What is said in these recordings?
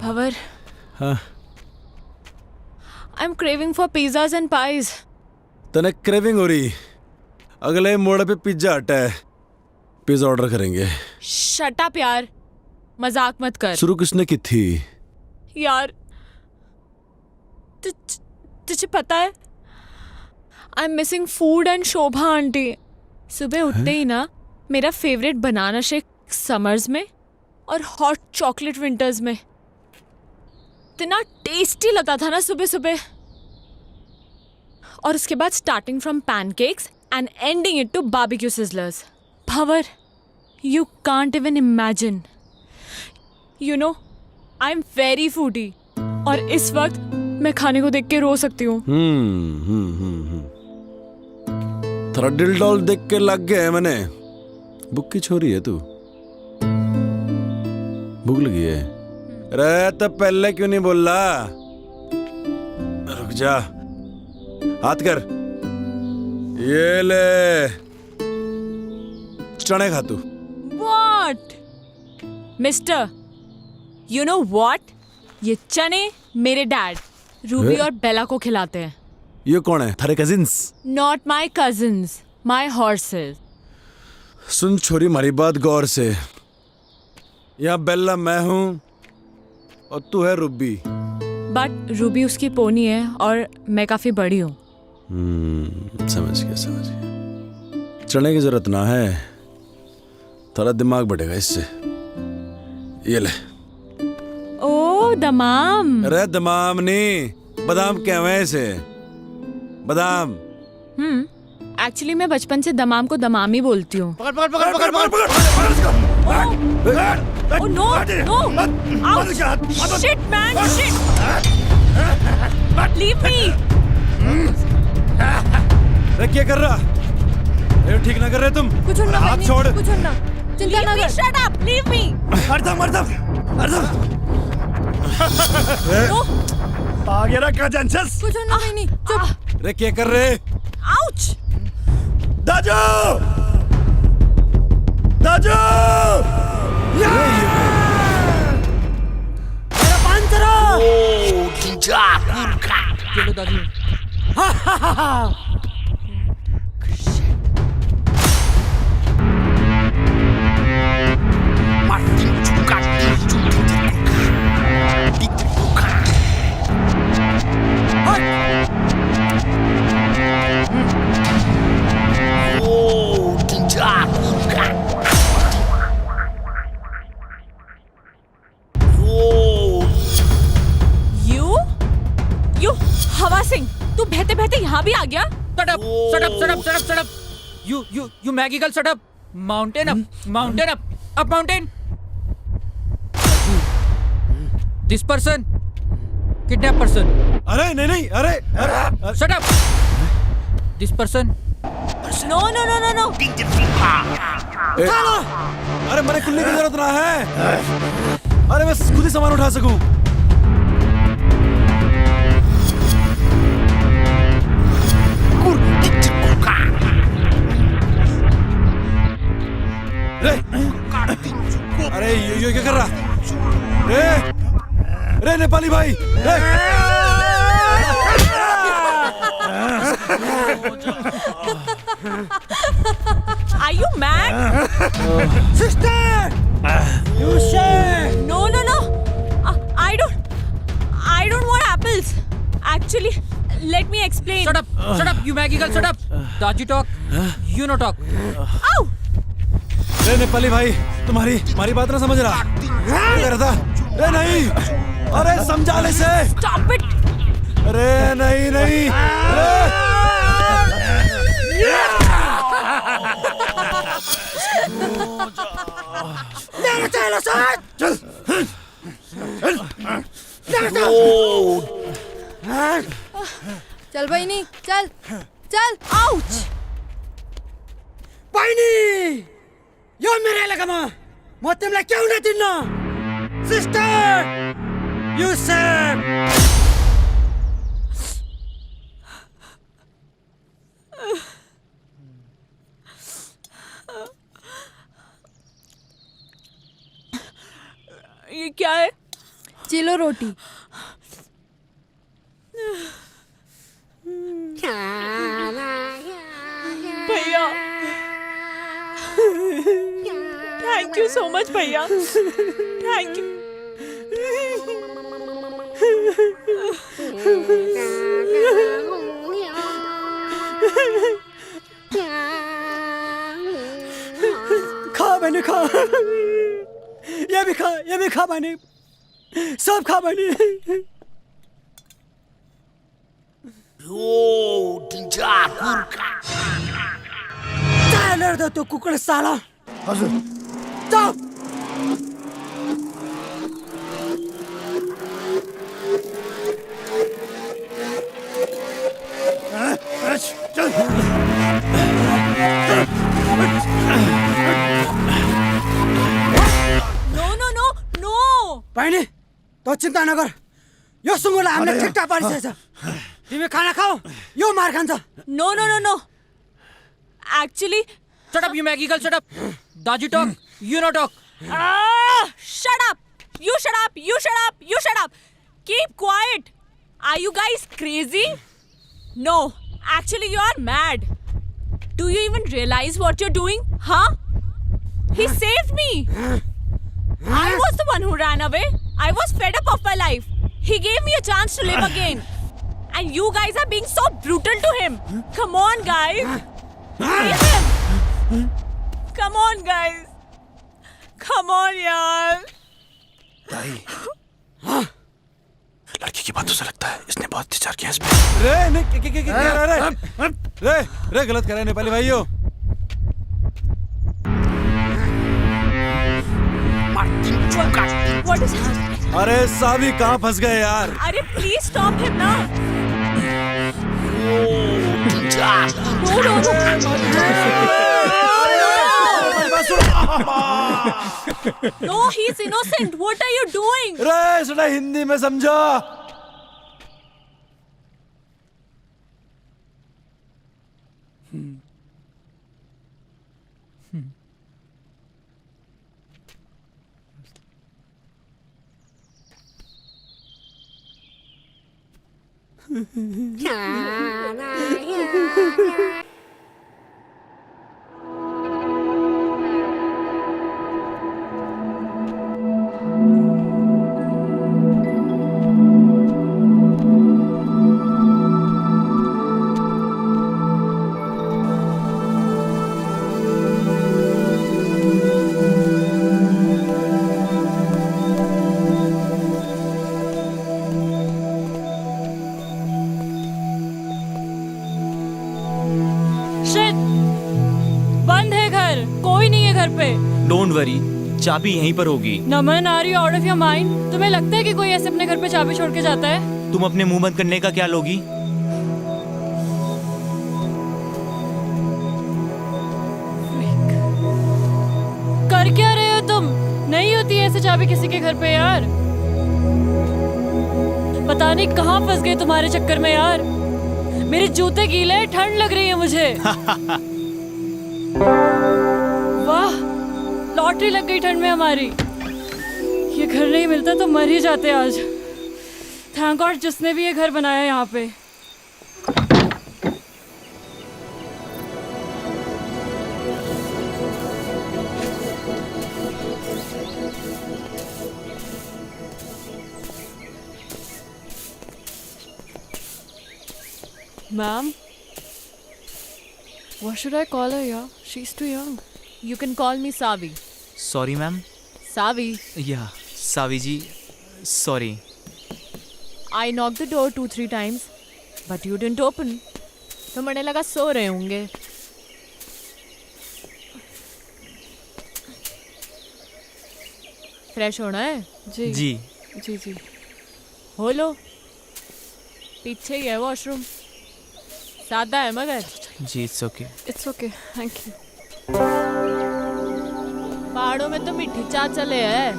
भंवर, हाँ I am craving for pizzas and pies. तने craving हो रही? अगले मोड़ पे पिज्जा हट है, पिज्जा ऑर्डर करेंगे। शट अप यार, मजाक मत कर। शुरू किसने की थी? यार तुझे पता है, I am missing food and Shobha aunty. सुबह उठते ही ना मेरा फेवरेट बनाना शेक समर्स में और हॉट चॉकलेट विंटर्स में। इतना टेस्टी लगता था ना सुबह सुबह। और उसके बाद starting from pancakes and ending it to barbecue sizzlers. Bhanwar, you can't even imagine. You know, I am very foodie और इस वक्त मैं खाने को देख के रो सकती हूँ। थोड़ा दिल डॉल देख के लग गया है मैंने। भूख की छोरी है तू? भूख लगी है? अरे तो पहले क्यों नहीं बोल रहा? रुक जा, हाथ कर, ये ले चने खा तू। What? Mister, you know what? ये चने मेरे डैड रूबी और बेला को खिलाते हैं। ये कौन है? थारे cousins? Not my cousins, my horses. सुन छोरी, हमारी बात गौर से। यहाँ बेला मैं हूँ और तू है रूबी। बट रूबी उसकी पोनी है और मैं काफी बड़ी हूँ। समझ गया समझ गया। चने की जरूरत ना है, थोड़ा दिमाग बढ़ेगा इससे। ये ले। ओ दमाम। अरे दमाम नहीं, बादाम कहवे इसे, बादाम। एक्चुअली मैं बचपन से दमाम को दमाम ही बोलती हूँ। पकड़ पकड़ पकड़ पकड़ पकड़ पकड़ इसको। Oh no, no! Ouch! Shit, man! Shit! Leave me! अरे क्या कर रहा? ये ठीक ना कर रहे तुम? कुछ ना, हाथ छोड़। कुछ ना। चिंता ना कर। Shut up! Leave me! अर्धम। No! आ गया ना कजंसस। कुछ ना नहीं, चुप। अरे क्या कर रहे? Ouch! दाजू! दाजू! मेरा पांचरा! Oh, ninja, kurka. चलो दाजू। Martin Chuka, Chuka. Oh, ninja, kurka. Oh. You हवा सिंह, तू बहते बहते यहाँ भी आ गया? Shut up. You Maggie girl, shut up. Mountain up, up mountain. This person, kidnap person. अरे नहीं, अरे Shut up. This person. No. अरे मैंने कुल्ली की जरूरत ना है। अरे मैं खुद ही सामान उठा सकूं। अरे ये क्या कर रहा? रे नेपाली भाई, Are you mad? Sister! You say! No. I don't want apples. Actually, let me explain. Shut up, you Maggie girl, shut up. Daju talk, you no talk. Ow! रे नेपाली भाई, तुम्हारी बात ना समझ रहा। क्या रहा था? रे नहीं, अरे समझा ले से। Stop it! अरे नहीं, चलो साथ! चल भाई नहीं, चल। Ouch! पाइनी! यो मेरे लगमा! मोतिमला क्यों नहीं तिन्ना? Sister! You say! ये क्या है? चिलो रोटी। भैया थैंक यू सो मच भैया, थैंक यू। खा मैंने खा, ये भी खा मैंने, सब खा मैंने। Yo, tinja kurka. चालर दो तो कुकड़ साला। चुप। नो नो नो नो बहिनी तो चिन्ता नगर, यो सुँगुरलाई हामीले ठिक्का पारिसकेछ। तिमी खाना खाऊ, यो मार खान्छ। No no no no actually Shut up, you Maggie girl, shut up. Daji talk, you no talk. shut up, you shut up, you shut up, you shut up, keep quiet. Are you guys crazy? No, actually you are mad. Do you even realize what you're doing? Huh? He saved me. I was the one who ran away. I was fed up of my life. He gave me a chance to live again. And you guys are being so brutal to him. Come on, guys. Leave him. Come on, guys. Come on, yaar. लड़की की बातों से लगता है इसने बहुत अत्याचार किया इस पे। रे नहीं रे रे गलत कर रहे हैं नेपाली भाइयों। What is happening? अरे साभी कहाँ फंस गए यार। अरे please stop him now. Tinja No, no, no. No, he's innocent. What are you doing? रे सुना हिंदी में समझो। बंद है घर, कोई नहीं है घर पे। डोंट वरी, चाबी यहीं पर होगी। Naman, are you out of your mind? तुम्हें लगता है कि कोई ऐसे अपने घर पे चाबी छोड़ के जाता है? तुम अपने मुंह बंद करने का क्या लोगी? कर क्या रहे हो तुम? नहीं होती ऐसे चाबी किसी के घर पे यार। पता नहीं कहाँ फंस गए तुम्हारे चक्कर में यार। मेरे जूते गीले हैं, ठंड लग रही है मुझे। वाह, लॉटरी लग गई ठंड में हमारी। ये घर नहीं मिलता तो मर ही जाते आज। थैंक गॉड जिसने भी ये घर बनाया यहाँ पे। Ma'am, what should I call her? Yeah, she's too young. You can call me Savi. Sorry ma'am. Savi, या सावी जी, sorry. I knocked the door 2-3 times, but you didn't open. तो मुझे लगा सो रहे होंगे। फ्रेश होना है? जी जी जी जी। हो लो, पीछे ही है वॉशरूम। सादा है मगर। जी, it's okay. It's okay, thank you. पहाड़ों में तो मीठी चाय चले है।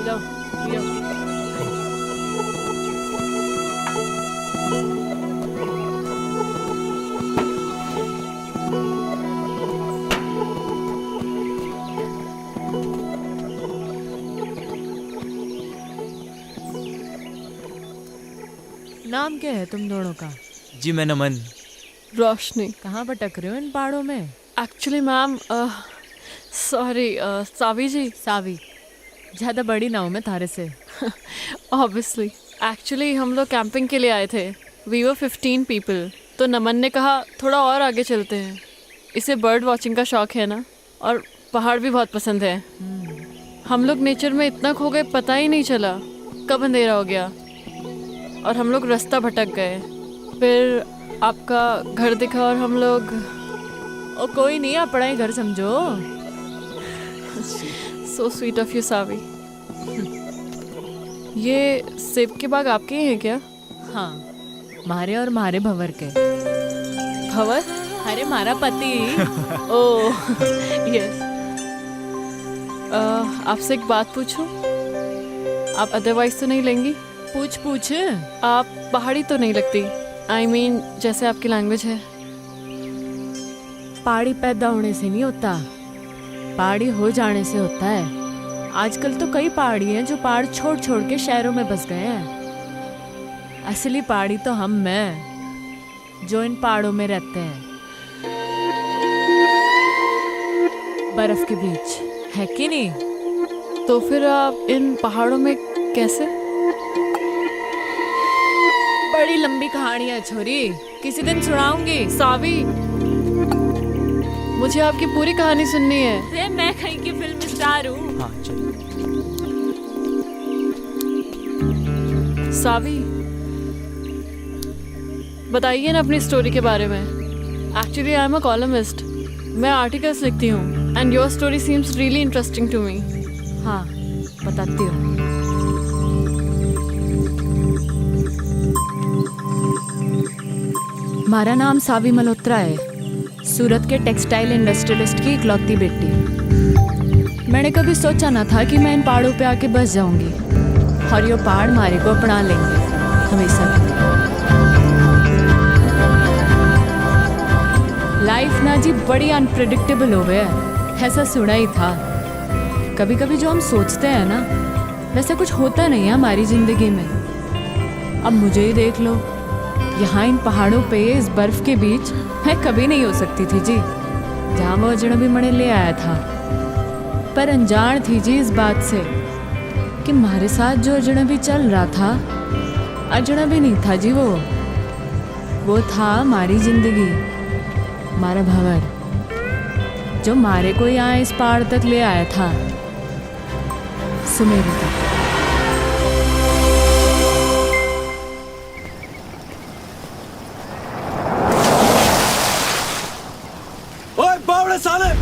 लो पियो। नाम क्या है तुम दोनों का? जी मैं नमन। रोशनी। कहाँ भटक रहे हो इन पहाड़ों में? एक्चुअली मैम सॉरी सावी जी। सावी, ज्यादा बड़ी ना हूँ मैं थारे से। ऑब्वियसली एक्चुअली हम लोग कैंपिंग के लिए आए थे। We were 15 people. तो नमन ने कहा थोड़ा और आगे चलते हैं। इसे बर्ड वॉचिंग का शौक है ना, और पहाड़ भी बहुत पसंद है। हम लोग नेचर में इतना खो गए, पता ही नहीं चला कब अंधेरा हो गया और हम लोग रास्ता भटक गए। फिर आपका घर दिखा और हम लोग। ओ कोई नहीं, अपना ही घर समझो। सो स्वीट ऑफ यू सावी। ये सेब के बाग आपके ही हैं क्या? हाँ, मारे और मारे भंवर के। भंवर? अरे मारा पति। Oh yes. आपसे एक बात पूछूं? आप अदरवाइज तो नहीं लेंगी? पूछ पूछ। आप पहाड़ी तो नहीं लगती। आई मीन जैसे आपकी लैंग्वेज है। पहाड़ी पैदा होने से नहीं होता, पहाड़ी हो जाने से होता है। आजकल तो कई पहाड़ी हैं जो पहाड़ छोड़ छोड़ के शहरों में बस गए हैं। असली पहाड़ी तो हम हैं जो इन पहाड़ों में रहते हैं, बर्फ के बीच, है कि नहीं? तो फिर आप इन पहाड़ों में कैसे? बड़ी लंबी कहानी है छोरी, किसी दिन सुनाऊंगी। सावी, मुझे आपकी पूरी कहानी सुननी है। अरे मैं कहीं की फिल्म स्टार हूँ। हाँ चलो। सावी, बताइए ना अपनी स्टोरी के बारे में। Actually I am a columnist. मैं आर्टिकल्स लिखती हूँ and your story seems really interesting to me. हाँ बताती हूँ। हमारा नाम सावी मल्होत्रा है, सूरत के टेक्सटाइल इंडस्ट्रियलिस्ट की इकलौती बेटी। मैंने कभी सोचा ना था कि मैं इन पहाड़ों पे आके बस जाऊंगी और ये पहाड़ हमारे को अपना लेंगे हमेशा के लिए। लाइफ ना जी बड़ी अनप्रिडिक्टेबल हो गया है, ऐसा सुना ही था। कभी कभी जो हम सोचते हैं ना, वैसे कुछ होता नहीं है हमारी जिंदगी में। अब मुझे ही देख लो, यहाँ इन पहाड़ों पे इस बर्फ के बीच मैं कभी नहीं हो सकती थी जी, जहाँ वो अजनबी मणे ले आया था। पर अनजान थी जी इस बात से कि हमारे साथ जो अजनबी चल रहा था, अजनबी नहीं था जी, वो था हमारी जिंदगी, हमारा भंवर, जो हमारे को यहाँ इस पहाड़ तक ले आया था, सुमेरु तक। ओए बावड़े साले!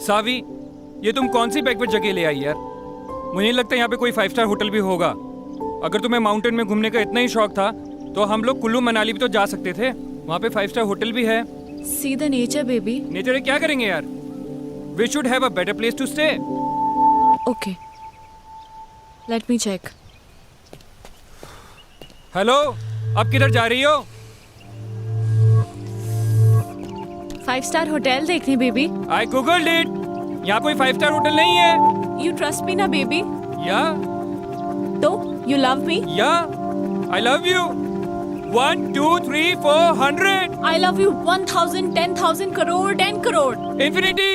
सावी, ये तुम कौन सी बैकवर्ड जगह ले आई यार? मुझे नहीं लगता यहाँ पे कोई 5 स्टार होटल भी होगा। अगर तुम्हें माउंटेन में घूमने का इतना ही शौक था तो हम लोग कुल्लू मनाली भी तो जा सकते थे, वहाँ पे 5 स्टार होटल भी है। See the nature baby. Nature है, क्या करेंगे यार? We should have a better place to stay. Okay, let me check. Hello, अब किधर जा रही हो? 5 स्टार होटल देखने बेबी। आई गूगल्ड इट, यहाँ कोई 5 स्टार होटल नहीं है। यू ट्रस्ट मी ना बेबी? या तो यू लव मी? या I love you. 1 2 3 4 100 I love you 1000 10,000 crore 10 crore. Infinity.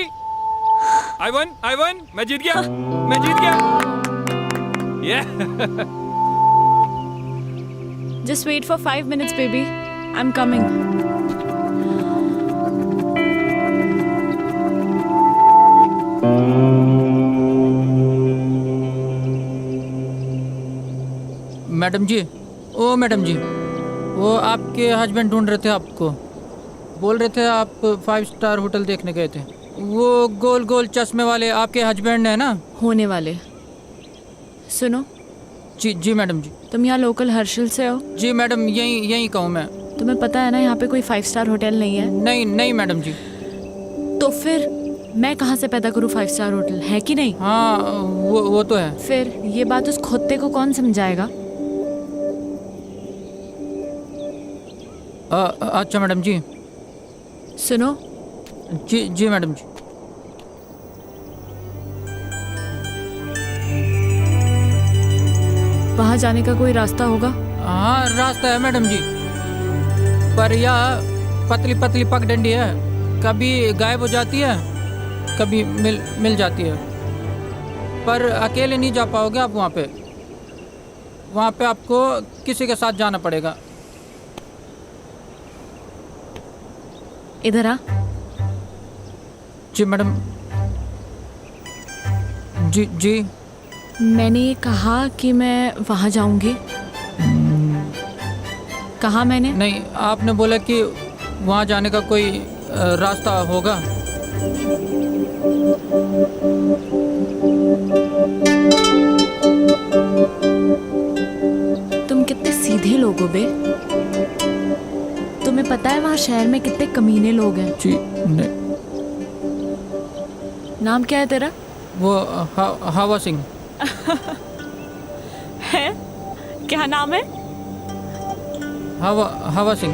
I won, मैं जीत गया, मैं जीत गया। Yeah. Just wait for 5 minutes baby, I'm coming. Madam जी, ओ मैडम जी, वो आपके हस्बैंड ढूंढ रहे थे आपको। बोल रहे थे आप 5 स्टार होटल देखने गए थे। वो गोल गोल चश्मे वाले आपके हस्बैंड है ना? होने वाले। सुनो, जी जी मैडम जी। तुम यहाँ लोकल हर्षिल से हो? जी मैडम, यहीं यहीं कहूँ मैं। तुम्हें पता है ना यहाँ पे कोई 5 स्टार होटल नहीं है? नहीं नहीं मैडम जी। तो फिर मैं कहाँ से पैदा करूँ 5 स्टार होटल, है कि नहीं? हाँ वो तो है। फिर ये बात उस खोते को कौन समझाएगा? अच्छा मैडम जी। सुनो, जी जी मैडम जी। वहाँ जाने का कोई रास्ता होगा? हाँ रास्ता है मैडम जी, पर यह पतली पतली पगडंडी है, कभी गायब हो जाती है, कभी मिल जाती है। पर अकेले नहीं जा पाओगे आप वहाँ पे। वहाँ पे आपको किसी के साथ जाना पड़ेगा। इधर आ। जी मैडम। जी जी। मैंने ये कहा कि मैं वहाँ जाऊंगी। कहा मैंने? नहीं, आपने बोला कि वहाँ जाने का कोई रास्ता होगा। तुम कितने सीधे लोग हो बे। तुम्हें पता है वहाँ शहर में कितने कमीने लोग हैं? जी नहीं। नाम क्या है तेरा? वो हवा सिंह है? क्या नाम है? हवा सिंह।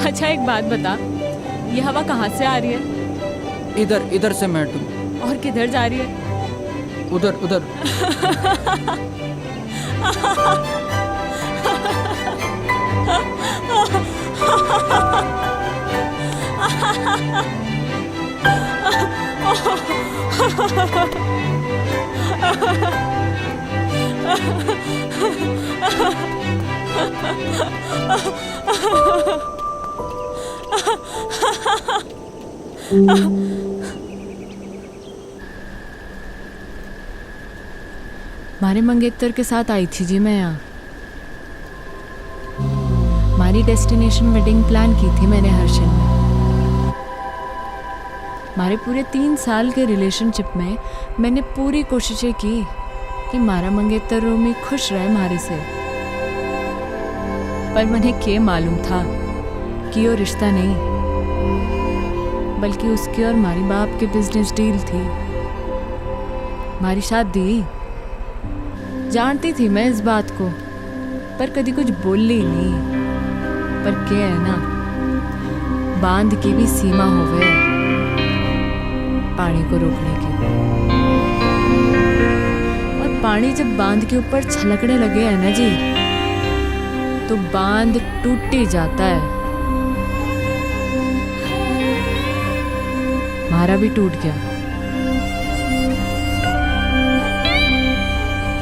अच्छा एक बात बता, ये हवा कहाँ से आ रही है? इधर से मैं हटूँ। और किधर जा रही है? उधर। मारे मंगेतर के साथ आई थी जी मैं यहाँ। हमारी डेस्टिनेशन वेडिंग प्लान की थी मैंने हर्षिल में। हमारे पूरे 3 साल के रिलेशनशिप में मैंने पूरी कोशिशें की कि मारा मंगेतर रोमी खुश रहे हमारे से, पर मुझे क्या मालूम था कि वो रिश्ता नहीं बल्कि उसकी और हमारी बाप की बिजनेस डील थी। हमारी शादी जानती थी मैं इस बात को, पर कभी कुछ बोली नहीं। पर क्या है ना, बांध की भी सीमा होवे पानी को रोकने की। और पानी जब बांध के ऊपर छलकने लगे है ना जी, तो बांध टूट ही जाता है। हमारा भी टूट गया।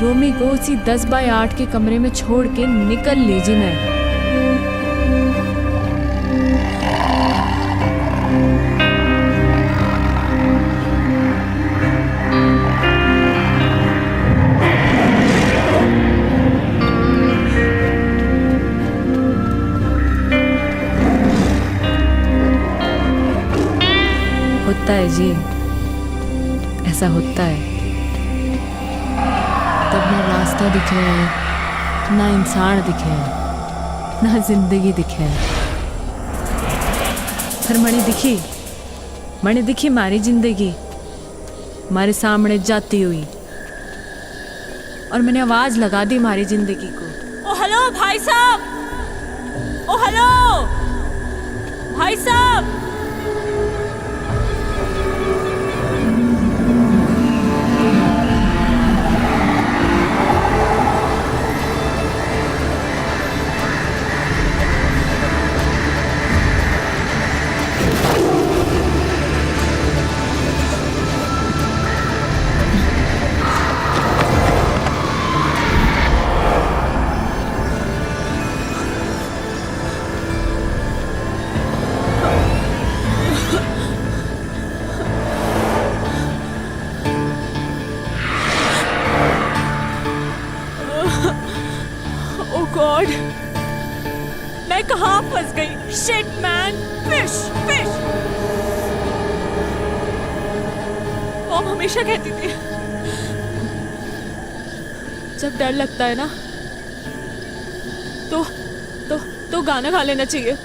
रोमी को उसी 10 बाय 8 के कमरे में छोड़ के निकल लीजिए मैं। होता है जी, ऐसा होता है। तब ना रास्ता दिखे, ना इंसान दिखे, ना जिंदगी दिखे। फिर मणि दिखी हमारी जिंदगी हमारे सामने जाती हुई, और मैंने आवाज लगा दी हमारी जिंदगी को। ओ हेलो भाई साहब, ओ हेलो भाई साहब। गॉड, मैं कहाँ फंस गई? Shit man, fish. मॉम हमेशा कहती थी जब डर लगता है ना तो गाना गा लेना चाहिए।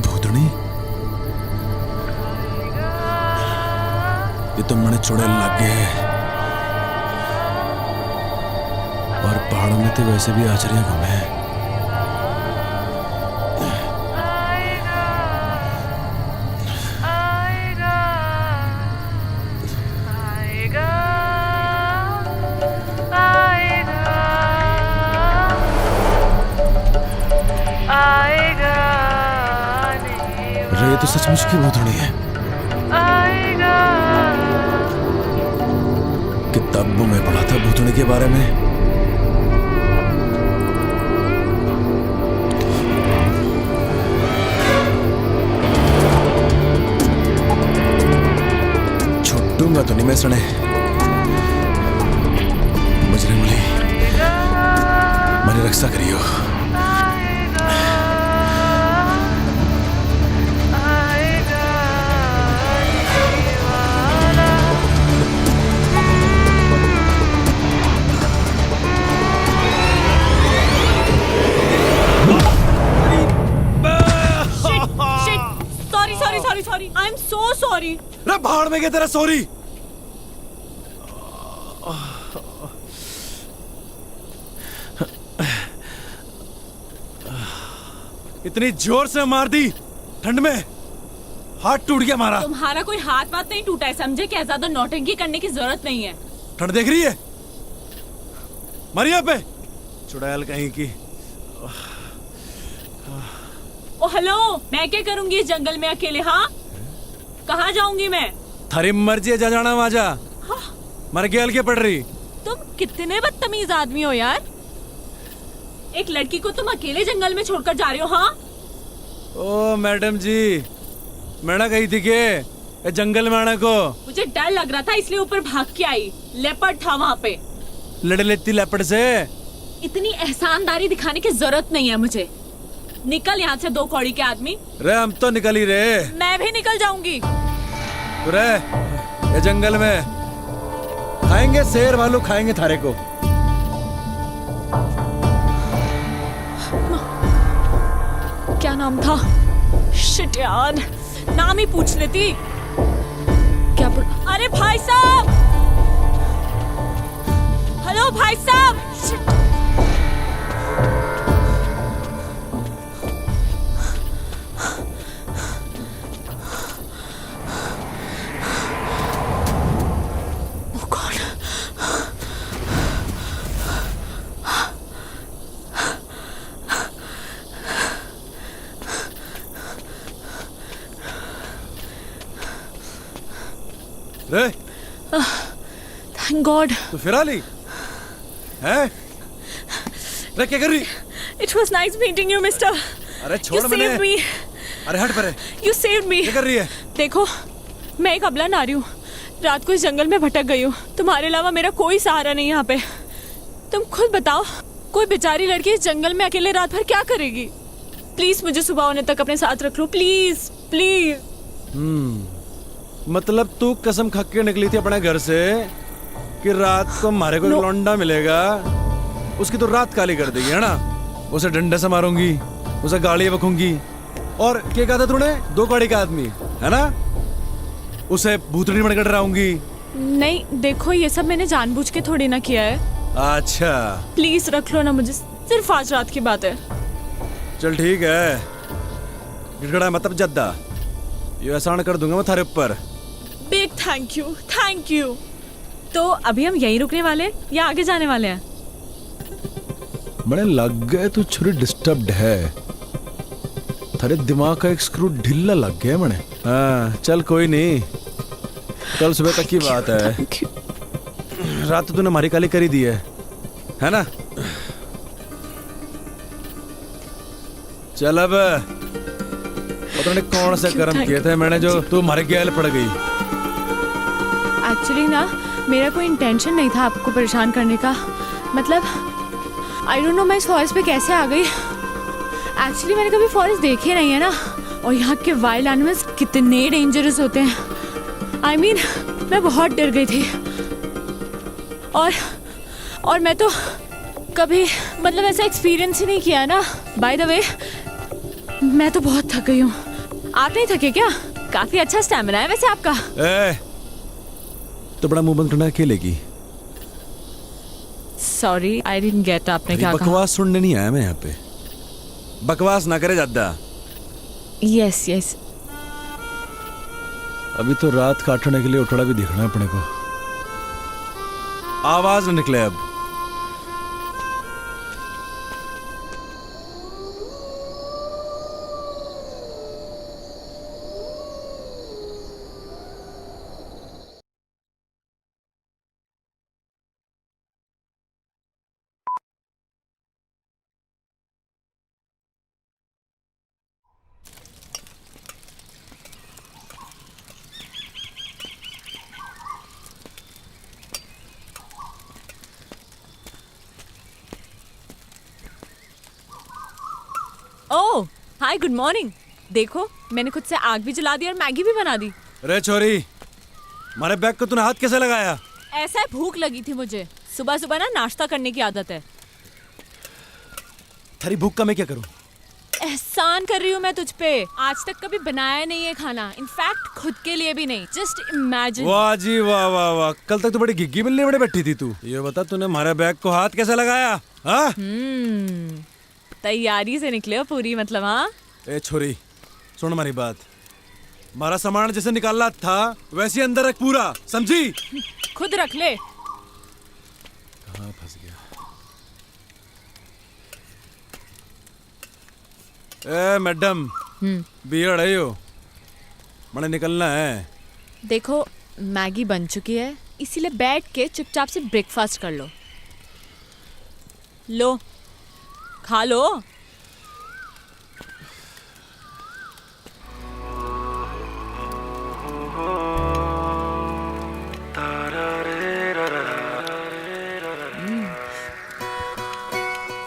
भूतनी, ये तो मने चुड़ैल लग गए और पहाड़ों में तो वैसे भी आचरियां घूमे हैं। अरे ये तो सचमुच की भूतनी है। किताबों में पढ़ा था भूतनी के बारे में। छुट्टूंगा तो नहीं मैं सुने। मुजरिम वाली मेरी रक्षा करियो। Sorry I am so sorry. रे भाड़ में गया तेरा सॉरी। इतनी जोर से मार दी ठंड में, हाथ टूट गया हमारा। तुम्हारा कोई हाथ वाथ नहीं टूटा है, समझे? क्या ज्यादा नौटंकी करने की जरूरत नहीं है। ठंड देख रही है मरिया पे, चुड़ैल कहीं की। ओ हेलो, मैं क्या करूंगी इस जंगल में अकेले? हाँ, कहाँ जाऊंगी मैं? थारी मर्जी है, जा जाना वहां जा। मर गेल के पड़ रही। तुम कितने बदतमीज आदमी हो यार। एक लड़की को तुम अकेले जंगल में छोड़कर जा रहे हो? हाँ ओ मैडम जी, मैं ना कही थी के जंगल में आने को। मुझे डर लग रहा था इसलिए ऊपर भाग के आई। लेपर्ड था वहाँ पे। लड़ लेती लेपर्ड से। इतनी एहसानदारी दिखाने की जरूरत नहीं है मुझे। निकल यहाँ से, 2 कौड़ी के आदमी। रे हम तो निकल ही रहे। मैं भी निकल जाऊंगी। रे ये जंगल में खाएंगे, शेर भालू खाएंगे थारे को। क्या नाम था? शिट यार, नाम ही पूछ लेती। क्या अरे भाई साहब, हेलो भाई साहब। शिट। रे थैंक गॉड। तो फिर आ ली है? रे क्या कर रही? It was nice meeting you mister. अरे छोड़ मैंने। अरे हट परे। You saved me. क्या कर रही है? देखो, मैं एक अबला नारी हूँ, रात को इस जंगल में भटक गई हूँ। तुम्हारे अलावा मेरा कोई सहारा नहीं यहाँ पे। तुम खुद बताओ, कोई बेचारी लड़की इस जंगल में अकेले रात भर क्या करेगी? प्लीज मुझे सुबह होने तक अपने साथ रख लो, प्लीज प्लीज। मतलब तू कसम खा के निकली थी अपने घर से कि रात को हमारे को लौंडा मिलेगा, उसकी तो रात काली कर देगी, है ना? उसे डंडे से मारूंगी, उसे गाड़ी बकूंगी, और क्या कहा था तूने? 2 कौड़ी का आदमी, है ना? उसे भूतनी बनकर डराऊंगी। नहीं देखो, ये सब मैंने जानबूझ के थोड़ी ना किया है। अच्छा प्लीज रख लो ना मुझे, सिर्फ आज रात की बात है। चल ठीक है, गिड़गड़ा मतलब जद्दा, ये एहसान कर दूंगा मैं थारे ऊपर। Big thank you, thank you. तो अभी हम यहीं रुकने वाले या आगे जाने वाले हैं? बड़े लग गए तू छुरी डिस्टर्ब्ड है, थारे दिमाग का एक स्क्रू ढीला लग गया मने। हाँ चल कोई नहीं, कल सुबह तक की बात है। रात तो तूने हमारी काली करी दी है ना? चल अब पता नहीं कौन से कर्म किए थे मैंने जो तू हमारे गैल पड़ गई। एक्चुअली ना मेरा कोई इंटेंशन नहीं था आपको परेशान करने का। मतलब आई डोंट नो मैं इस फॉरेस्ट पे कैसे आ गई। एक्चुअली मैंने कभी फॉरेस्ट देखे नहीं है ना, और यहाँ के वाइल्ड एनिमल्स कितने डेंजरस होते हैं। आई मीन मैं बहुत डर गई थी। और मैं तो कभी मतलब ऐसा एक्सपीरियंस ही नहीं किया ना। बाय द वे मैं तो बहुत थक गई हूँ। आप नहीं थके क्या? काफी अच्छा स्टैमिना है वैसे आपका। तो बड़ा मुंह बंद करना खेलेगी। Sorry I didn't get. आपने क्या कहा? बकवास सुनने नहीं आया मैं यहाँ पे। बकवास ना करे ज्यादा। Yes yes. अभी तो रात काटने के लिए उठड़ा भी दिखना है अपने को। आवाज न निकले अब। ओह हाय गुड मॉर्निंग। देखो मैंने खुद से आग भी जला दी और मैगी भी बना दी। रे छोरी, हमारे बैग को तूने हाथ कैसे लगाया? ऐसा है, भूख लगी थी मुझे। सुबह सुबह ना नाश्ता करने की आदत है। थारी भूख का मैं क्या करूं? एहसान कर रही हूँ मैं तुझ पे। आज तक कभी बनाया नहीं है खाना, इनफैक्ट खुद के लिए भी नहीं। Just imagine. वाह जी वाह वाह वाह। कल तक तो बड़ी गिग्गी मिलने बड़े बैठी थी तू। ये बता तूने हमारे बैग को हाथ कैसे लगाया? हाँ? तैयारी से निकले हो पूरी मतलब। हाँ ए छोरी सुन हमारी बात। हमारा सामान जैसे निकालना था वैसे अंदर रख पूरा, समझी? खुद रख ले। कहाँ फंस गया? ए मैडम बियड़ है यो, मैंने निकलना है। देखो मैगी बन चुकी है, इसीलिए बैठ के चुपचाप से ब्रेकफास्ट कर लो। लो खा लो।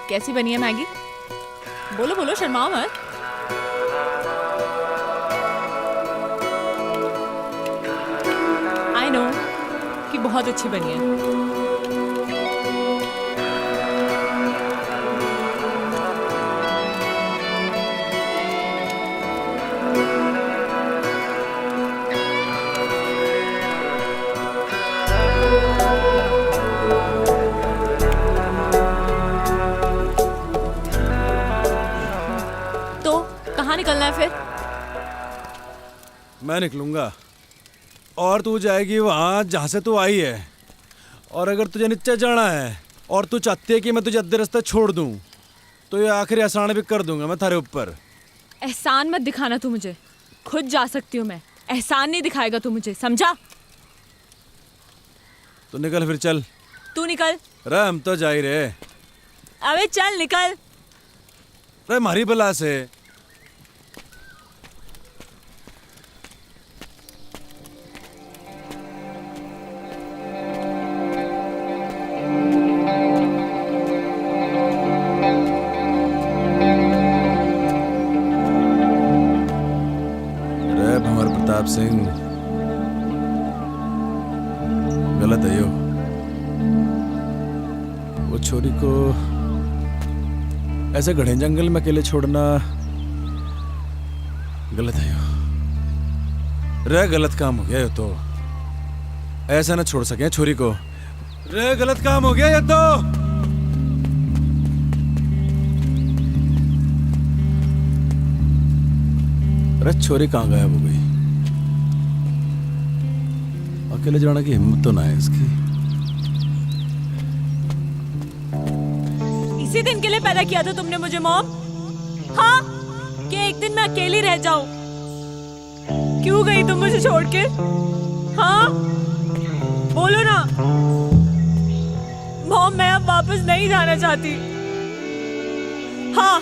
कैसी बनी है मैगी? बोलो बोलो, शर्माओ मत। आई नो कि बहुत अच्छी बनी है। निकलना है फिर? मैं निकलूंगा और तू जाएगी वहां जहां से तू आई है। और अगर तुझे नीचे जाना है और तू चाहती है कि मैं तुझे अद्धे रास्ते छोड़ दूं तो ये आखिरी एहसान भी कर दूंगा मैं थारे ऊपर। एहसान मत दिखाना तू मुझे, खुद जा सकती हूँ मैं। एहसान नहीं दिखाएगा तू मुझे, समझा? तो निकल फिर, चल। तू निकल। रे हम तो जा ही रहे। अबे चल निकल। रे मारी बला से। प्रताप सिंह गलत है यो। वो छोरी को ऐसे घने जंगल में अकेले छोड़ना गलत है यो। रे गलत काम हो गया ये तो। ऐसा ना छोड़ सके छोरी को। रे गलत काम हो गया ये तो। अरे छोरी कहाँ गायब हो गई? अकेले जाने की हिम्मत तो ना है इसकी। इसी दिन के लिए पैदा किया था तुमने मुझे मॉम? हाँ, कि एक दिन मैं अकेली रह जाऊं। क्यों गई तुम मुझे छोड़ के? हाँ बोलो ना मॉम। मैं अब वापस नहीं जाना चाहती। हाँ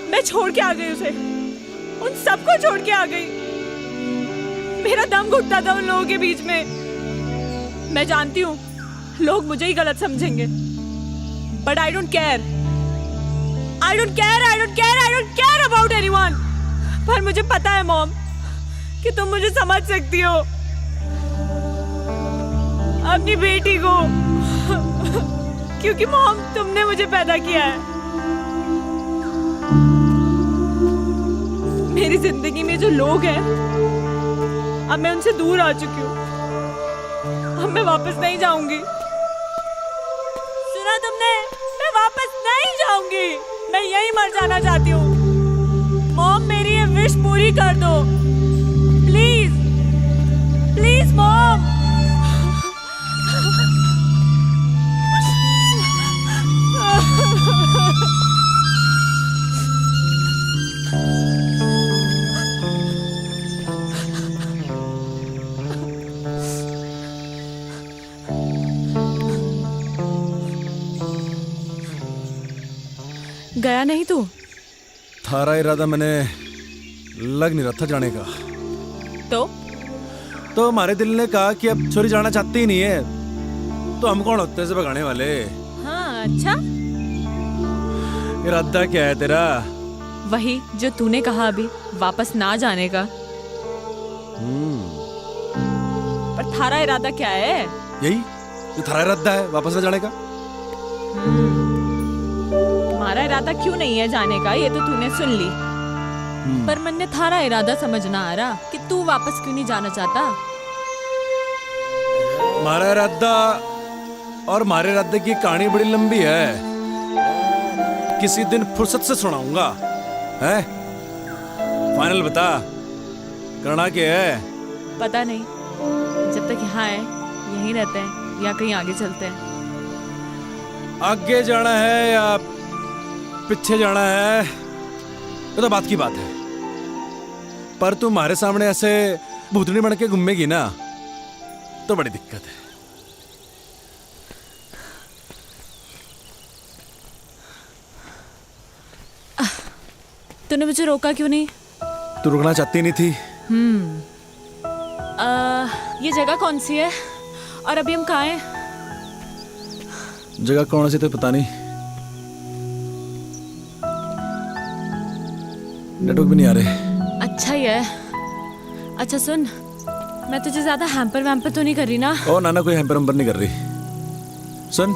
मैं छोड़ के आ गई उसे, उन सबको छोड़ के आ गई। मेरा दम घुटता था उन लोगों के बीच में। मैं जानती हूँ लोग मुझे ही गलत समझेंगे, but I don't care, I don't care, I don't care, I don't care about anyone. पर मुझे पता है मॉम कि तुम मुझे समझ सकती हो, अपनी बेटी को, क्योंकि मॉम तुमने मुझे पैदा किया है। मेरी जिंदगी में जो लोग हैं, अब मैं उनसे दूर आ चुकी हूँ। अब मैं वापस नहीं जाऊंगी। सुना तुमने? मैं वापस नहीं जाऊंगी। मैं यहीं मर जाना चाहती हूँ। मॉम मेरी ये विश पूरी कर दो प्लीज, प्लीज मॉम। गया नहीं तू? थारा इरादा मैंने लग नहीं रहा था जाने का। तो हमारे दिल ने कहा कि अब छोरी जाना चाहती ही नहीं है, तो हम कौन होते हैं इसे भगाने वाले। हाँ अच्छा, इरादा क्या है तेरा? वही जो तूने कहा अभी, वापस ना जाने का। पर थारा इरादा क्या है? यही जो थारा इरादा है, वापस ना जाने का। तुम्हारा इरादा क्यों नहीं है जाने का, ये तो तूने सुन ली। पर मन ने थारा इरादा समझ ना आ रहा कि तू वापस क्यों नहीं जाना चाहता। हमारा इरादा और हमारे इरादे की कहानी बड़ी लंबी है, किसी दिन फुर्सत से सुनाऊंगा। है फाइनल बता, करना क्या है? पता नहीं, जब तक यहाँ है यहीं रहते हैं या कहीं आगे चलते हैं। आगे जाना है या पीछे जाना है ये तो बात की बात है, पर तू हमारे सामने ऐसे भूतनी बन के घूमेगी ना तो बड़ी दिक्कत है। तूने मुझे रोका क्यों नहीं? तू रुकना चाहती नहीं थी। ये जगह कौन सी है और अभी हम कहाँ हैं? जगह कौन सी तो पता नहीं, नेटवर्क भी नहीं आ रहे। अच्छा ही है। अच्छा सुन, मैं तुझे ज्यादा हैम्पर वैम्पर तो नहीं कर रही ना? ओ नाना, कोई हैम्पर वैम्पर नहीं कर रही। सुन,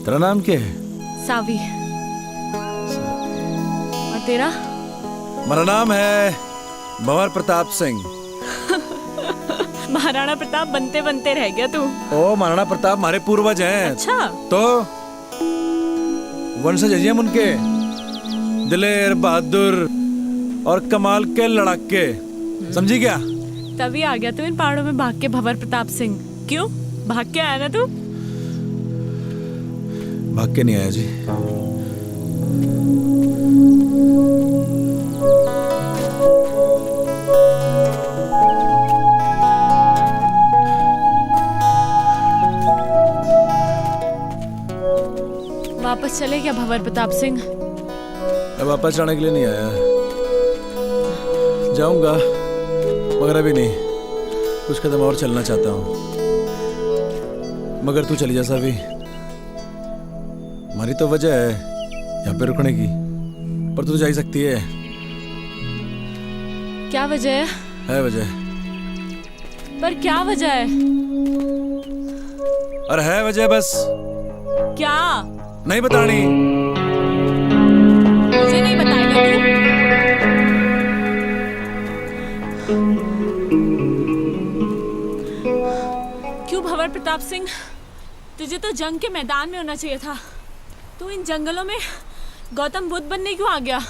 तेरा नाम क्या है? सावी। और तेरा? मेरा नाम है भंवर प्रताप सिंह। महाराणा प्रताप बनते बनते रह गया तू। ओ महाराणा प्रताप हमारे पूर्वज हैं। अच्छा, तो वंशज हैं हम उनके, दिलेर, बहादुर और कमाल के लड़ाके, समझी क्या? तभी आ गया तू इन पहाड़ों में भाग के भंवर प्रताप सिंह। क्यों भाग के आया ना तू? भाग के नहीं आया जी। वापस चले क्या भंवर प्रताप सिंह? मैं वापस जाने के लिए नहीं आया, जाऊंगा मगर अभी नहीं, कुछ कदम और चलना चाहता हूँ। मगर तू चली जा सावी, हमारी तो वजह है यहाँ पे रुकने की, पर तू तो जा ही सकती है। क्या वजह है वजह, पर क्या वजह है? अरे है वजह, बस क्या? नहीं बतानी। मुझे नहीं बताएगा तू? क्यों भंवर प्रताप सिंह, तुझे तो जंग के मैदान में होना चाहिए था। तू इन जंगलों में गौतम बुद्ध बनने क्यों आ गया?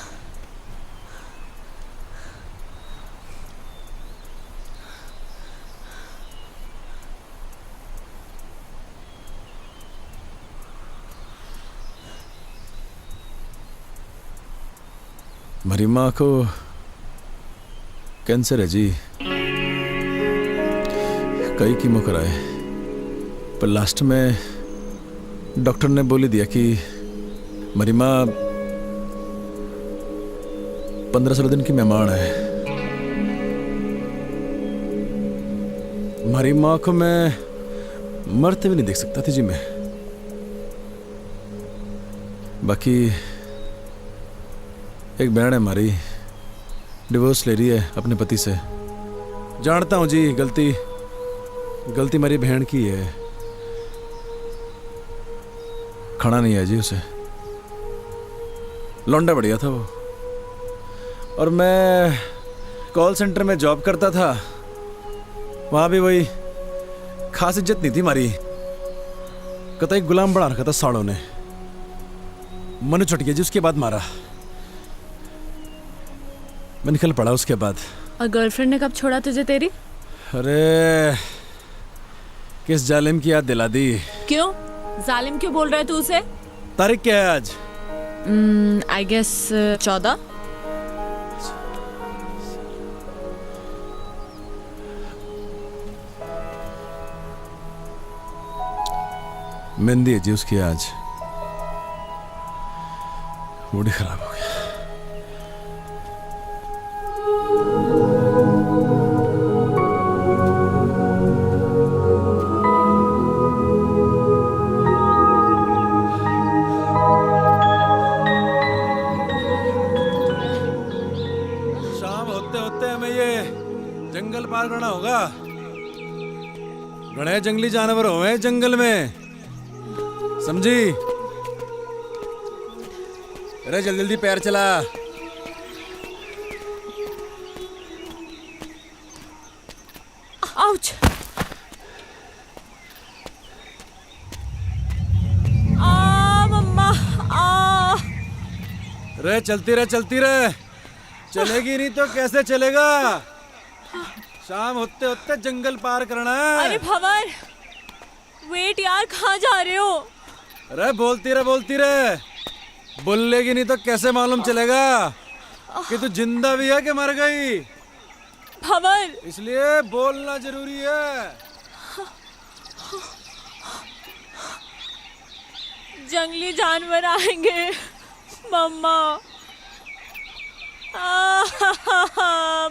मेरी माँ को कैंसर है जी, कई कीमो कराए, पर लास्ट में डॉक्टर ने बोल दिया कि मेरी माँ 15-16 दिन की मेहमान है। हमारी माँ को मैं मरते भी नहीं देख सकता थी जी मैं। बाकी एक बहन है हमारी, डिवोर्स ले रही है अपने पति से। जानता हूँ जी, गलती मेरी बहन की है। खाना नहीं है जी उसे। लौंडा बढ़िया था वो। और मैं कॉल सेंटर में जॉब करता था, वहां भी वही खास इज्जत नहीं थी हमारी। कतई गुलाम बना रखा था साड़ों ने। मनु छुट गया जी, उसके बाद मारा। मैं निकल पड़ा उसके बाद। और गर्लफ्रेंड ने कब छोड़ा तुझे तेरी? अरे किस जालिम की याद दिला दी। क्यों जालिम क्यों बोल रहा है तू उसे? तारीख क्या है आज? I guess 14। मेहंदी है जी उसकी आज। मूड ही खराब हो गया। शाम होते होते हमें ये जंगल पार करना होगा। बड़े जंगली जानवर हुए जंगल में, समझी? अरे जल्दी जल्दी पैर चला। आउच। मम्मा रे चलती रहे। चलेगी नहीं तो कैसे चलेगा? शाम होते होते जंगल पार करना है। अरे भंवर, वेट यार, कहाँ जा रहे हो? अरे बोलती रहे। बोलेगी नहीं तो कैसे मालूम चलेगा कि तू जिंदा भी है कि मर गई? भंवर, इसलिए बोलना जरूरी है। जंगली जानवर आएंगे मम्मा।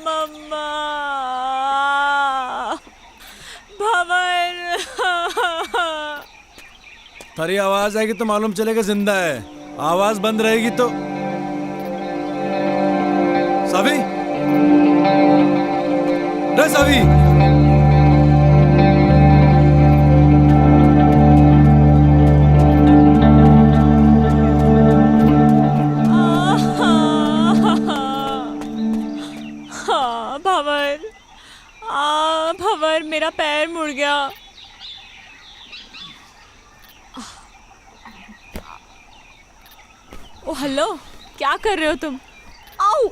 मम्मा, भंवर। थारी आवाज आएगी तो मालूम चलेगा जिंदा है। आवाज बंद रहेगी तो सावी, रे सावी। भंवर, मेरा पैर मुड़ गया। ओ हेलो, क्या कर रहे हो तुम? आओ।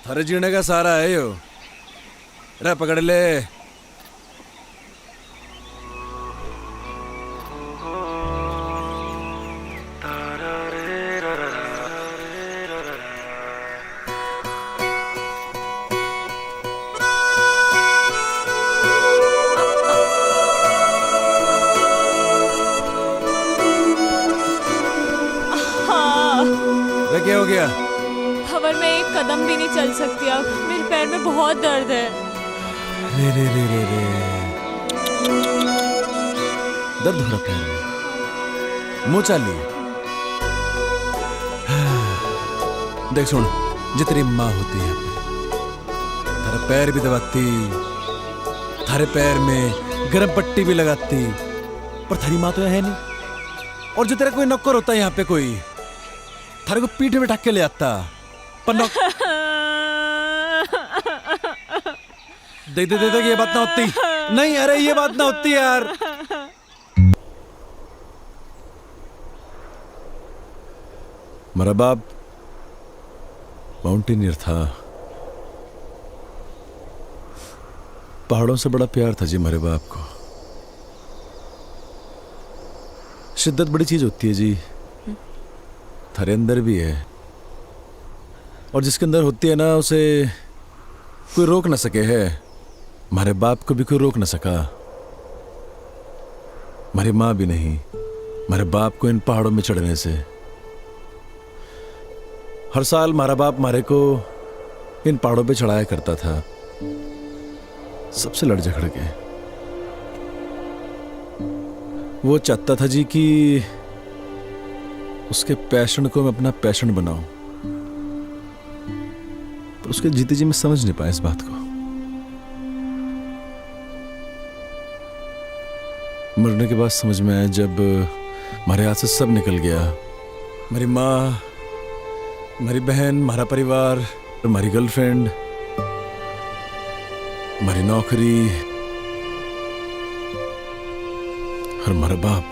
थारे जीने का सहारा है यो। रे पकड़ ले। क्या हो गया? भंवर, मैं एक कदम भी नहीं चल सकती अब। मेरे पैर में बहुत दर्द है। रे दर्द हो रहा पैर में। मुंह चाली। देख सुन, जितनी माँ होती है थारे पैर भी दबाती, थारे पैर में गर्म पट्टी भी लगाती, पर थारी माँ तो है नहीं। और जो तेरा कोई नौकर होता है यहाँ पे, कोई थारे को पीठ में ढक के ले आता, पर देख ये बात ना होती। नहीं, अरे ये बात ना होती यार। मेरा बाप माउंटेनियर था। पहाड़ों से बड़ा प्यार था जी मेरे बाप को। शिद्दत बड़ी चीज होती है जी, थारे अंदर भी है। और जिसके अंदर होती है ना, उसे कोई रोक ना सके है। हमारे बाप को भी कोई रोक ना सका। हमारी माँ भी नहीं, हमारे बाप को इन पहाड़ों में चढ़ने से। हर साल हमारा बाप हमारे को इन पहाड़ों पे चढ़ाया करता था, सबसे लड़ झगड़ के। वो चाहता था जी कि उसके पैशन को मैं अपना पैशन बनाऊं, पर उसके जीते जी मैं समझ नहीं पाया इस बात को। मरने के बाद समझ में आया जब हमारे हाथ से सब निकल गया। मेरी माँ, हमारी बहन, हमारा परिवार, हमारी गर्लफ्रेंड, हमारी नौकरी और हमारा बाप।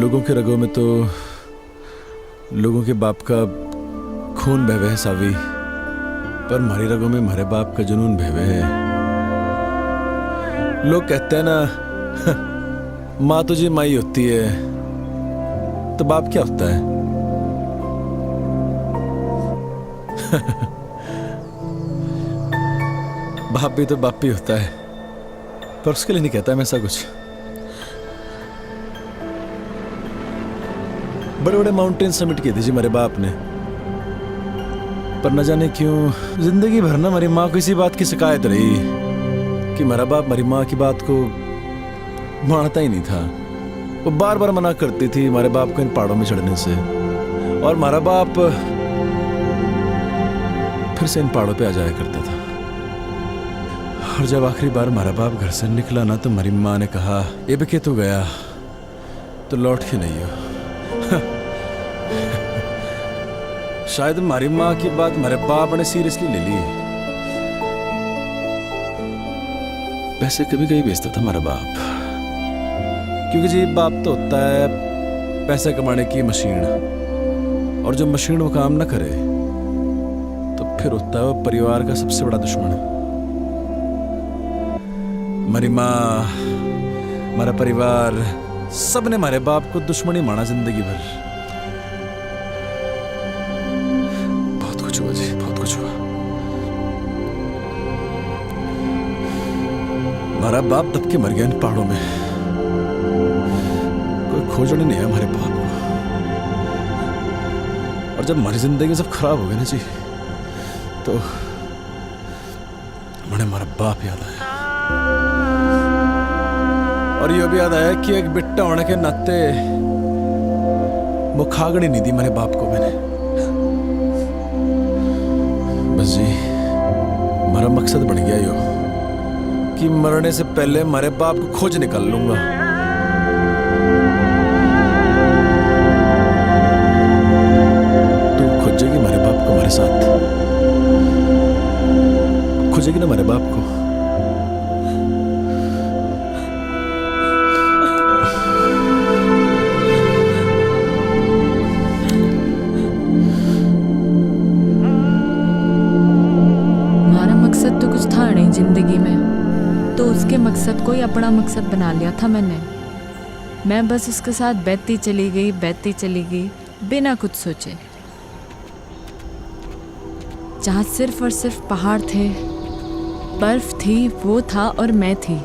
लोगों के रगों में तो लोगों के बाप का खून बह है सावी, पर हमारी रगों में हमारे बाप का जुनून बह है। लोग कहते हैं ना माँ तुझे माई होती है, तो बाप क्या होता है? बाप भी तो बाप ही होता है, पर उसके लिए नहीं कहता मैं ऐसा कुछ। बड़े बड़े माउंटेन समिट किए थे जी मेरे बाप ने, पर न जाने क्यों जिंदगी भर ना हमारी माँ को इसी बात की शिकायत रही कि मेरा बाप हमारी माँ की बात को मानता ही नहीं था। वो बार बार मना करती थी हमारे बाप को इन पहाड़ों में चढ़ने से, और हमारा बाप फिर से इन पहाड़ों पे आ जाया करता था। और जब आखिरी बार हमारा बाप घर से निकला ना, तो हमारी माँ ने कहा ये भी तू गया तो लौट के नहीं हो। शायद हमारी माँ की बात हमारे बाप ने सीरियसली ले ली। पैसे कभी कभी बेचता था हमारा बाप, क्योंकि जी बाप तो होता है पैसे कमाने की मशीन, और जब मशीन वो काम ना करे तो फिर होता है वो परिवार का सबसे बड़ा दुश्मन। हमारी माँ, हमारा परिवार, सब ने हमारे बाप को दुश्मनी माना जिंदगी भर। बहुत कुछ हुआ जी, बहुत कुछ हुआ। हमारा बाप दब के मर गया इन पहाड़ों में, कोई खोजने नहीं है हमारे बाप को। और जब हमारी जिंदगी सब खराब हो गई ना जी, तो मुझे हमारा बाप याद आया। और ये भी याद आया कि एक बिट्टा होने के नाते मुखागड़ी नहीं दी मेरे बाप को मैंने। बस जी हमारा मकसद बन गया यो कि मरने से पहले हमारे बाप को खोज निकाल लूंगा। तू खोजेगी हमारे बाप को, हमारे साथ खोजेगी ना हमारे बाप को। जिंदगी में तो उसके मकसद को ही अपना मकसद बना लिया था मैंने। मैं बस उसके साथ बहती चली गई बिना कुछ सोचे। जहाँ सिर्फ और सिर्फ पहाड़ थे, बर्फ थी, वो था और मैं थी।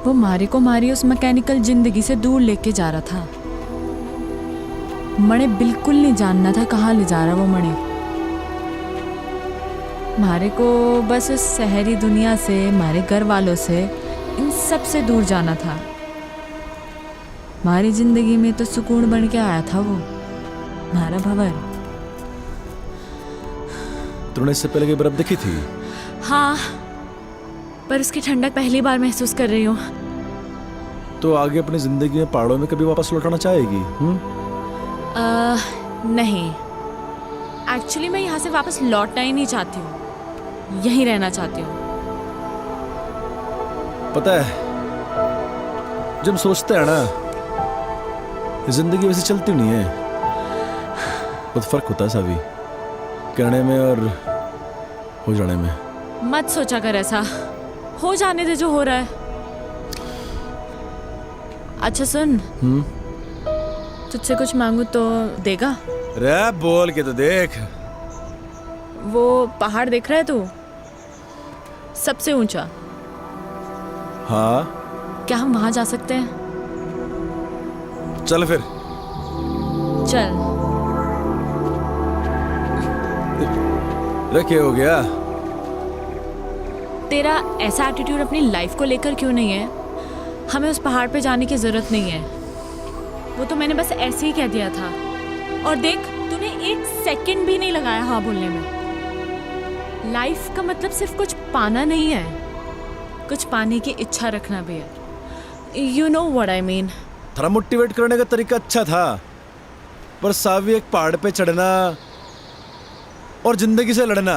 वो मारे को मारी उस मैकेनिकल जिंदगी से दूर लेके जा रहा था। मणे बिल्कुल नहीं जानना था कहाँ ले जा रहा वो मणे। मारे को बस उस शहरी दुनिया से, हमारे घर वालों से, इन सब से दूर जाना था। हमारी जिंदगी में तो सुकून बन के आया था वो, हमारा भंवर। तूने इससे पहले की बर्फ देखी थी? हाँ, पर उसकी ठंडक पहली बार महसूस कर रही हूँ। तो आगे अपनी जिंदगी में पहाड़ों में कभी वापस लौटाना चाहेगी? नहीं, एक्चुअली मैं यहाँ से वापस लौटना ही नहीं चाहती हूँ, यहीं रहना चाहती हूँ। पता है, जब सोचते हैं ना जिंदगी वैसे चलती नहीं है, बहुत फर्क होता है सावी, करने में और हो जाने में। मत सोचा कर ऐसा, हो जाने दे जो हो रहा है। अच्छा सुन, तुझसे कुछ मांगू तो देगा? रे बोल के तो देख। वो पहाड़ देख रहा है तू? सबसे ऊंचा। हाँ क्या हम वहां जा सकते हैं? चल फिर। चल। रे क्या हो गया? तेरा ऐसा एटीट्यूड अपनी लाइफ को लेकर क्यों नहीं है? हमें उस पहाड़ पे जाने की जरूरत नहीं है। वो तो मैंने बस ऐसे ही कह दिया था। और देख, तूने 1 सेकंड भी नहीं लगाया हाँ बोलने में। लाइफ का मतलब सिर्फ कुछ पाना नहीं है, कुछ पाने की इच्छा रखना भी है। You know what I mean. थोड़ा मोटिवेट करने का तरीका अच्छा था, पर सावी एक पहाड़ पे चढ़ना और जिंदगी से लड़ना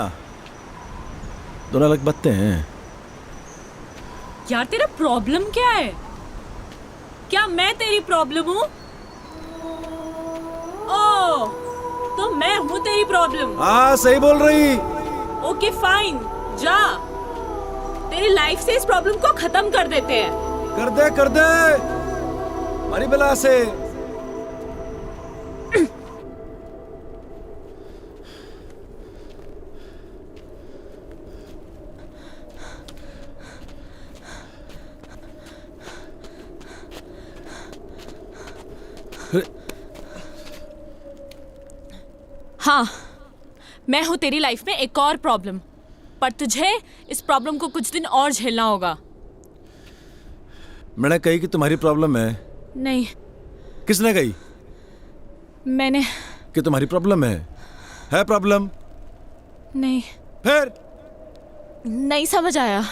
दोनों अलग बातें हैं। यार तेरा प्रॉब्लम क्या है? क्या मैं तेरी प्रॉब्लम हूँ? ओह, तो मैं हूँ तेरी प्रॉब्लम। हाँ सही बोल रही। ओके फाइन, जा। तेरी लाइफ से इस प्रॉब्लम को खत्म कर देते हैं। कर दे हमारी बला से। हाँ, मैं हूँ तेरी लाइफ में एक और प्रॉब्लम, पर तुझे इस प्रॉब्लम को कुछ दिन और झेलना होगा। मैंने कही कि तुम्हारी प्रॉब्लम है। नहीं, किसने कही मैंने कि तुम्हारी प्रॉब्लम है प्रॉब्लम? नहीं, फिर नहीं समझ आया।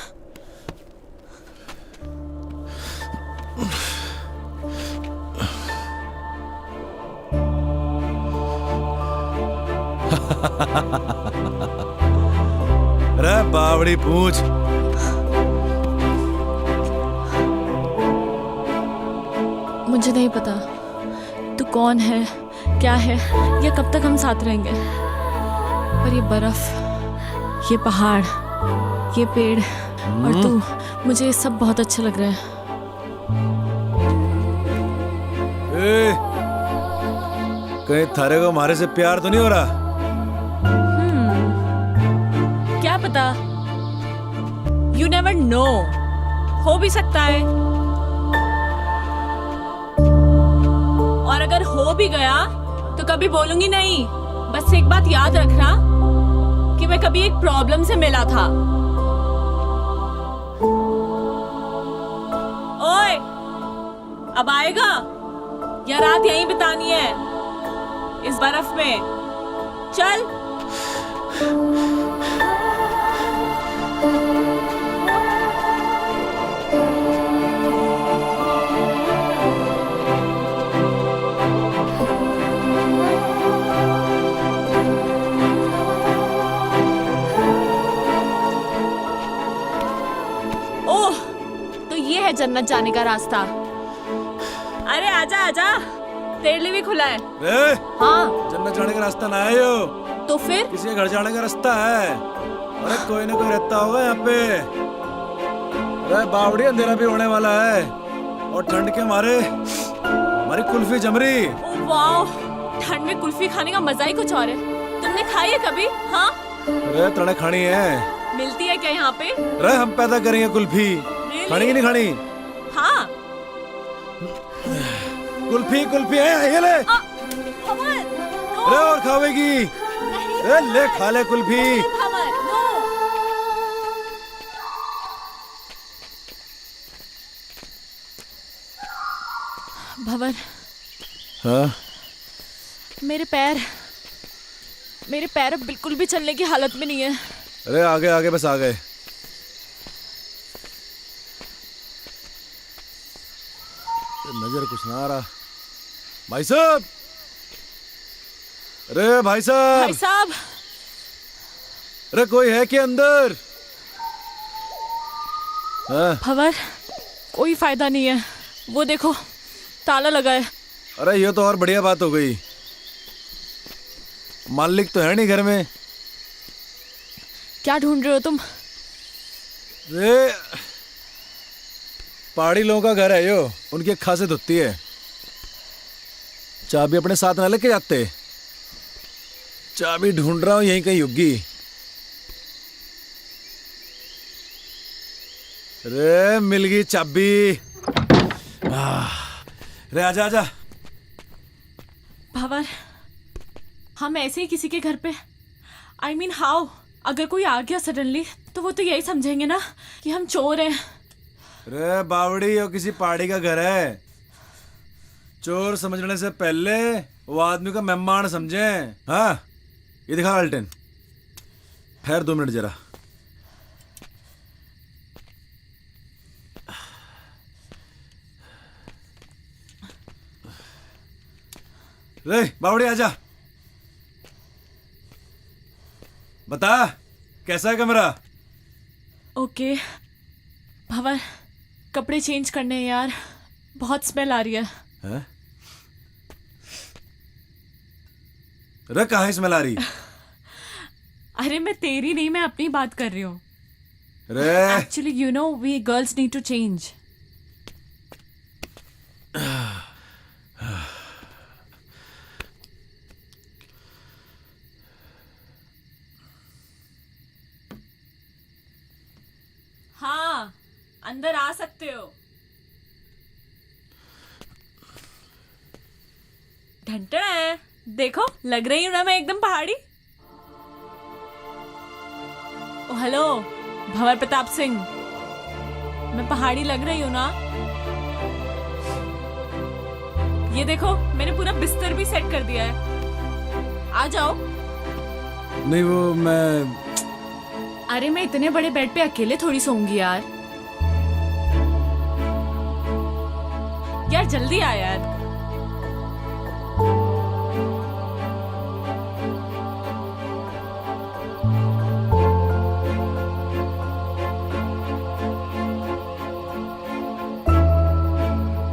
अरे बावड़ी पूछ। मुझे नहीं पता तू कौन है, क्या है, या कब तक हम साथ रहेंगे, पर ये बर्फ, ये पहाड़, ये पेड़ और तू, मुझे ये सब बहुत अच्छा लग रहा है। ए, कहीं थारे को हमारे से प्यार तो नहीं हो रहा? क्या पता, यू नेवर नो, हो भी सकता है। और अगर हो भी गया तो कभी बोलूंगी नहीं। बस एक बात याद रखना कि मैं कभी एक प्रॉब्लम से मिला था। ओए, अब आएगा या रात यहीं बितानी है इस बर्फ में? चल। ओह, तो ये है जन्नत जाने का रास्ता। अरे आजा आजा, तेरे लिए भी खुला है। ए, हाँ जन्नत जाने का रास्ता ना है यो, तो फिर? किसी के घर जाने का रास्ता है। अरे कोई ना कोई रहता होगा यहाँ पे। अरे बावड़ी, अंधेरा भी होने वाला है और ठंड के मारे हमारी कुल्फी जम रही। ओह वाओ, ठंड में कुल्फी खाने का मजा ही कुछ और है। तुमने खाई है कभी? हाँ, अरे तड़े खानी है। मिलती है क्या यहाँ पे? अरे हम पैदा करेंगे कुल्फी। खानी की नहीं खानी? हाँ। कुल्फी है, ये ले। भंवर, नो। अरे और खावेगी? अरे ले, खा ले कुल्फी। भंवर, नो। भंवर, हाँ मेरे पैर अब बिल्कुल भी चलने की हालत में नहीं है। अरे आगे आगे, बस आ गए। नजर कुछ ना आ रहा। भाई साहब, अरे भाई साहब। भाई साहब, अरे कोई है क्या अंदर? हाँ? भंवर, कोई फायदा नहीं है। वो देखो, ताला लगा है। अरे ये तो और बढ़िया बात हो गई। मालिक तो है नहीं घर में। क्या ढूंढ रहे हो तुम? ये पहाड़ी लोगों का घर है यो, उनकी एक खासियत होती है, चाबी अपने साथ ना लेके जाते। चाबी ढूंढ रहा हूं, यहीं कहीं होगी। रे मिल गई चाबी। रे आजा आजा। भंवर, हम ऐसे ही किसी के घर पे, I mean हाउ, अगर कोई आ गया सडनली तो वो तो यही समझेंगे ना कि हम चोर हैं। रे बावड़ी, वो किसी पहाड़ी का घर है। चोर समझने से पहले वो आदमी को मेहमान समझे। हाँ, ये दिखा अल्टेन। ठहर 2 मिनट जरा। रे बावड़ी आजा। बता कैसा है कमरा? ओके भंवर, कपड़े चेंज करने हैं यार, बहुत स्मेल आ रही है। हैं? रे कहाँ स्मेल आ रही? अरे मैं तेरी नहीं, मैं अपनी बात कर रही हूँ। रे actually you know we girls need to change. हाँ, अंदर आ सकते हो। घंटा है, देखो लग रही हूँ ना मैं एकदम पहाड़ी। ओ हेलो भंवर प्रताप सिंह, मैं पहाड़ी लग रही हूँ ना? ये देखो मैंने पूरा बिस्तर भी सेट कर दिया है, आ जाओ। नहीं वो मैं अरे मैं इतने बड़े बेड पे अकेले थोड़ी सोऊंगी यार। यार जल्दी आ यार।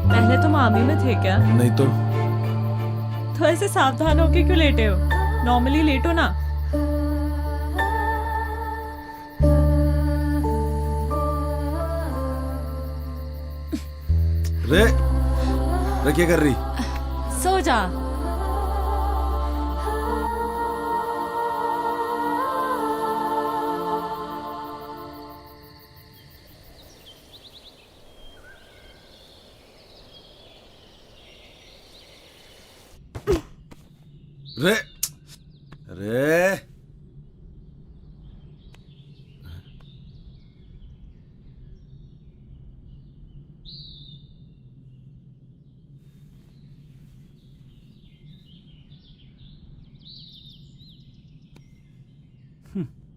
पहले तुम आर्मी में थे क्या? नहीं तो ऐसे सावधान होके क्यों लेटे हो? नॉर्मली लेटो ना। रे क्या कर रही? सो जा। रे रे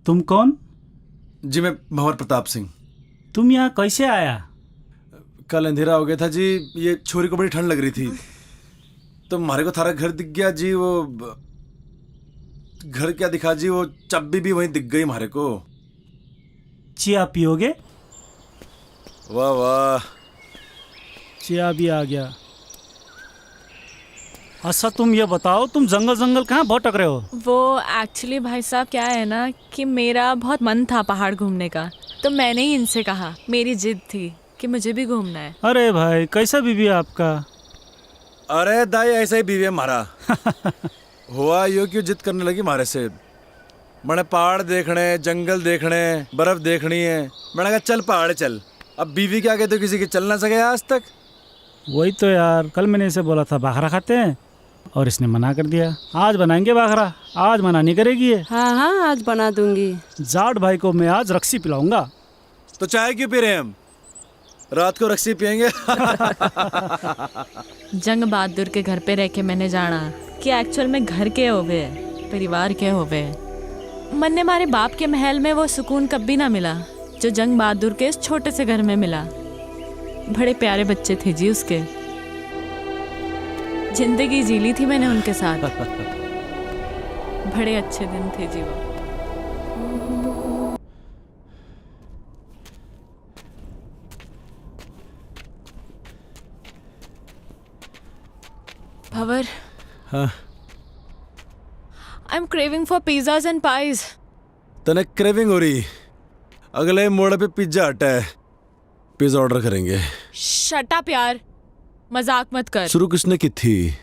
तुम कौन? जी मैं भंवर प्रताप सिंह। तुम यहाँ कैसे आया? कल अंधेरा हो गया था जी, ये छोरी को बड़ी ठंड लग रही थी तो हमारे को थारा घर दिख गया जी। वो घर क्या दिखा जी, वो चाबी भी वहीं दिख गई हमारे को। चिया पियोगे? वाह वाह, चिया भी आ गया। अच्छा तुम ये बताओ, तुम जंगल जंगल कहाँ भटक रहे हो? वो एक्चुअली भाई साहब क्या है ना कि मेरा बहुत मन था पहाड़ घूमने का, तो मैंने ही इनसे कहा, मेरी जिद थी कि मुझे भी घूमना है। अरे भाई कैसा बीवी है आपका? अरे दाई ऐसा ही बीवी है हमारा। हुआ यो क्यों जिद करने लगी हमारे से? मैंने पहाड़ देखने, जंगल देखने, बर्फ देखनी है। मैंने कहा चल पहाड़ चल। अब बीवी के आगे तो किसी के चल ना सके आज तक। वही तो यार, कल मैंने इसे बोला था बाखरा खाते हैं और इसने मना कर दिया। आज बनाएंगे बाखरा, आज मना नहीं करेगी ये। हाँ हाँ आज बना दूंगी। जाट भाई को मैं आज रक्सी पिलाऊंगा। तो चाय क्यों पी रहे हैं हम? रात को रक्सी पियेंगे। जंग बहादुर के घर पे रह के मैंने जाना कि एक्चुअल में घर के होवे, परिवार के होवे। मन ने हमारे बाप के महल में वो सुकून कभी ना मिला जो जंग बहादुर के इस छोटे से घर में मिला। बड़े प्यारे बच्चे थे जी उसके, जिंदगी जी ली थी मैंने उनके साथ। बड़े अच्छे दिन थे जी वो। भंवर, हाँ I am craving for pizzas and pies. तने क्रेविंग हो रही? अगले मोड़ पे पिज्जा हट है, पिज्जा ऑर्डर करेंगे। शट अप यार, मजाक मत कर। शुरू किसने की थी?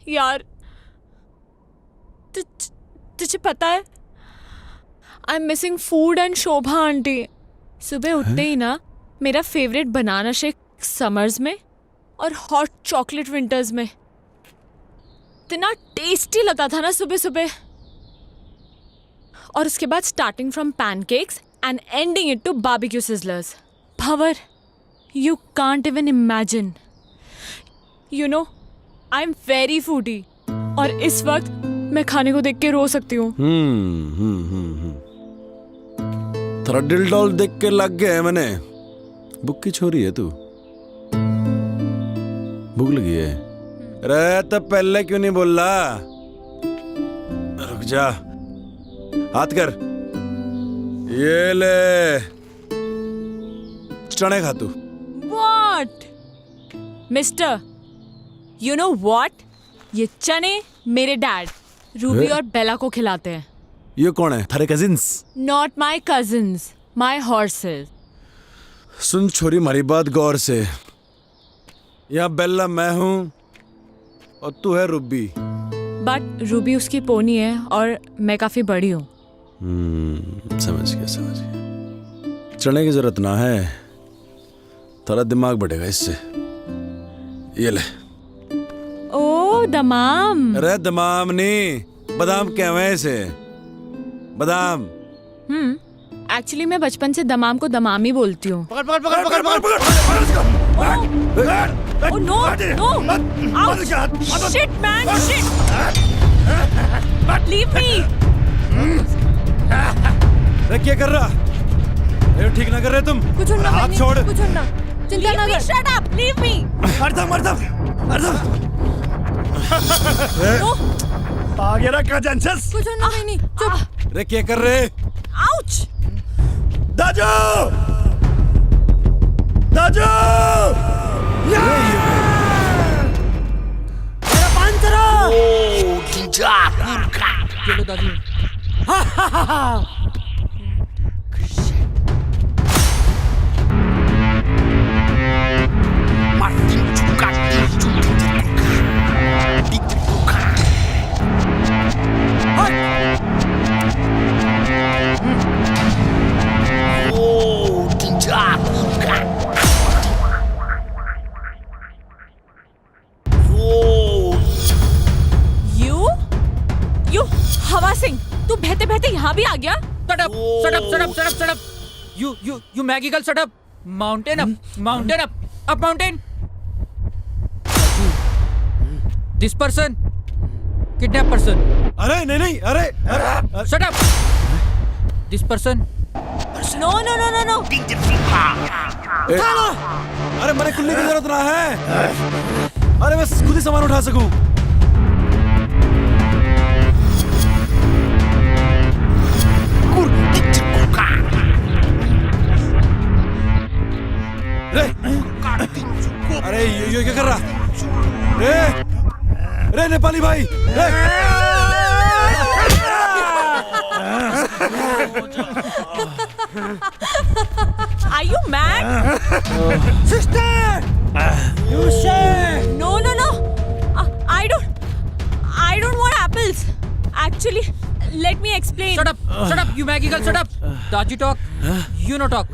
यार तुझे पता है I am missing food and Shobha aunty. सुबह उठते ही ना मेरा फेवरेट बनाना शेक समर्स में और हॉट चॉकलेट विंटर्स में। इतना टेस्टी लगता था ना सुबह सुबह। और उसके बाद starting from pancakes and ending it to barbecue sizzlers. Bhanwar, you can't even imagine. You know, I am very foodie और इस वक्त मैं खाने को देख के रो सकती हूँ। थोड़ा दिल डॉल देख के लग गया है मैंने। भूख की छोरी है तू? भूख लगी है? अरे तब पहले क्यों नहीं बोल रहा? रुक जा, हाथ कर। ये ले चने खा तू। What? Mister, you know what? ये चने मेरे डैड रूबी और बेला को खिलाते हैं। ये कौन है? थारे cousins? Not my cousins, my horses. सुन छोरी, हमारी बात गौर से। यहाँ बेला मैं हूँ और तू है रूबी। बट रूबी उसकी पोनी है और मैं काफी बड़ी हूँ। समझ गया। चने की जरूरत ना है, थोड़ा दिमाग बढ़ेगा इससे। ये ले। ओ दमाम। अरे दमाम नहीं, बादाम कहवे हैं इसे, बादाम। एक्चुअली मैं बचपन से दमाम को दमाम ही बोलती हूँ। पकड़ पकड़ पकड़ पकड़ पकड़ पकड़। Oh no, no! Ouch! Shit, man! Shit! Leave me! अरे क्या कर रहा? ये ठीक ना कर रहे तुम? कुछ ना, हाथ छोड़। कुछ ना। चिंता ना कर। Shut up! Leave me! मर No! आ गया ना कजंसस। कुछ ना नहीं, चुप। अरे क्या कर रहे? Ouch! दाजू! दाजू! मेरा पान करो। Oh, tinja kurka. चलो दादी। Martin juga kurka. Oh, tinja kurka. Oh, You हवा सिंह, तू बहते बहते यहाँ भी आ गया? Shut up! Shut up! Shut up! Shut up! Shut up! You Maggie girl, shut up! Mountain up! Mountain up! Up mountain! This person, kidnap person. अरे नहीं नहीं, अरे Shut up! This person. No, no, no, no, no. tinja kurka. अरे मेरे कुल्ली की जरूरत ना है। अरे बस खुद ही सामान उठा सकूं। Tinja kurka. अरे ये क्या कर रहा? रे नेपाली भाई, Are you mad? Sister! You say! No, no, no. I don't want apples. Actually, let me explain. Shut up! Shut up! You Maggie girl, shut up! Daji talk. You no talk.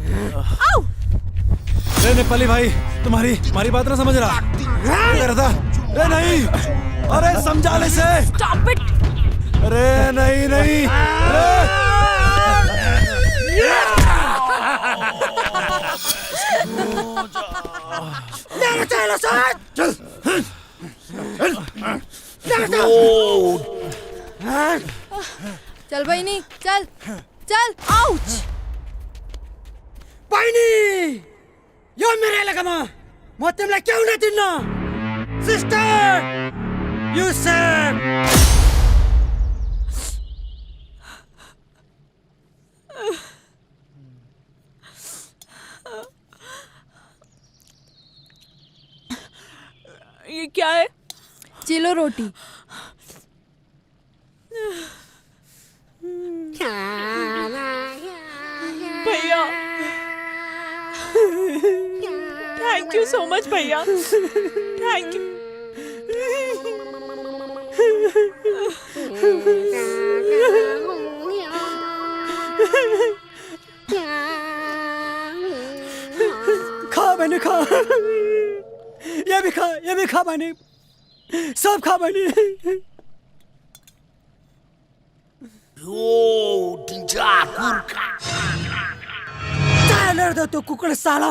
Ow! रे नेपाली भाई, तुम्हारी बात ना समझ रहा। क्या कर रहा था? रे नहीं, अरे समझा ले से। Stop it! अरे नहीं नहीं, मेरा चलो साथ। चल। चल भाई नहीं, चल, चल। Ouch! पाइनी! यो मेरे लगमा। मोते में क्यों नहीं तिन्ना? Sister! You say! ये क्या है? चिलो रोटी। भैया, थैंक यू सो मच भैया, थैंक यू। भी खा, ये भी खा मैंने, सब खा मैंने। Yo, tinja kurka. चाय दे तो कुकड़ साला।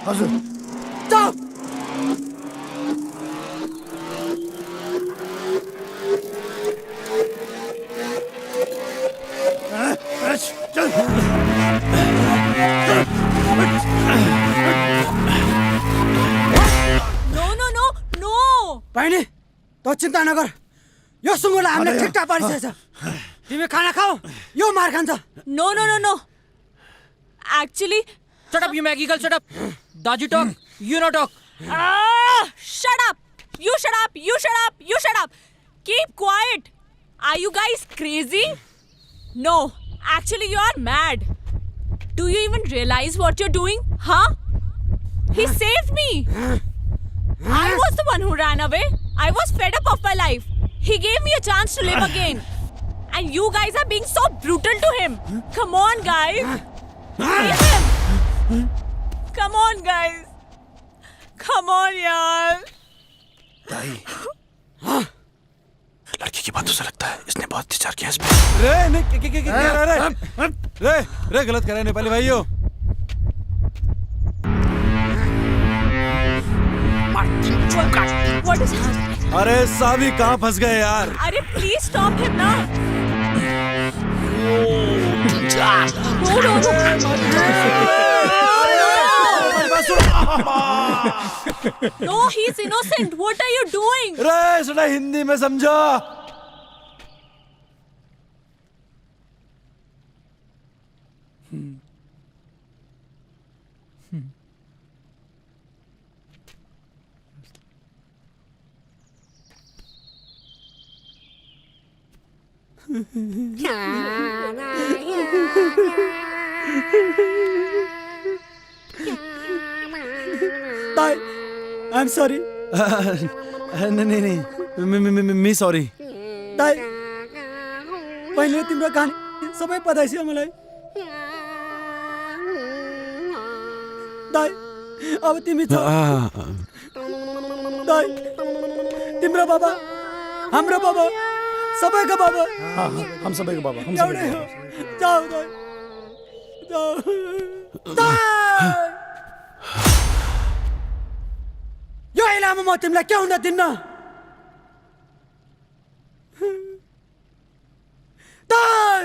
हजुर। जाओ। नो बहिनी तो चिन्ता नगर, यो सुँगुरलाई हामीले ठिकठाक पारिसकेछ। तिमी खाना खाऊ, यो मार खान्छ। No actually Shut up, you Maggie girl, shut up. Daju talk, you no talk. shut up, you shut up, keep quiet. Are you guys crazy? No, actually you are mad. Do you even realize what you're doing? Huh? He saved me. I was the one who ran away. I was fed up of my life. He gave me a chance to live again. And you guys are being so brutal to him. Come on, guys. Leave him. Come on, guys. Come on, yaar. लड़की की बातों से लगता है इसने बहुत अत्याचार किया इस पे। रे नहीं रे गलत कर रहे हैं नेपाली भाइयों। What is happening? अरे सावी कहाँ फंस गए यार? अरे please stop him now. No, he's innocent. What are you doing? रे सुना हिंदी में समझो। ताई, I'm sorry. नहीं मी सॉरी। ताई, पहिले तिम्रो कहानी सबै पता छ मलाई। ताई, अब तिमी छ। ताई, तिम्रो बाबा, हाम्रो बाबा, सबैको बाबा। हम सबैको बाबा, हम एउटै हो। जाऊ ताई, जाऊ। ताई! यो इलामा म तिमीलाई के हुन दिन्न। ताई!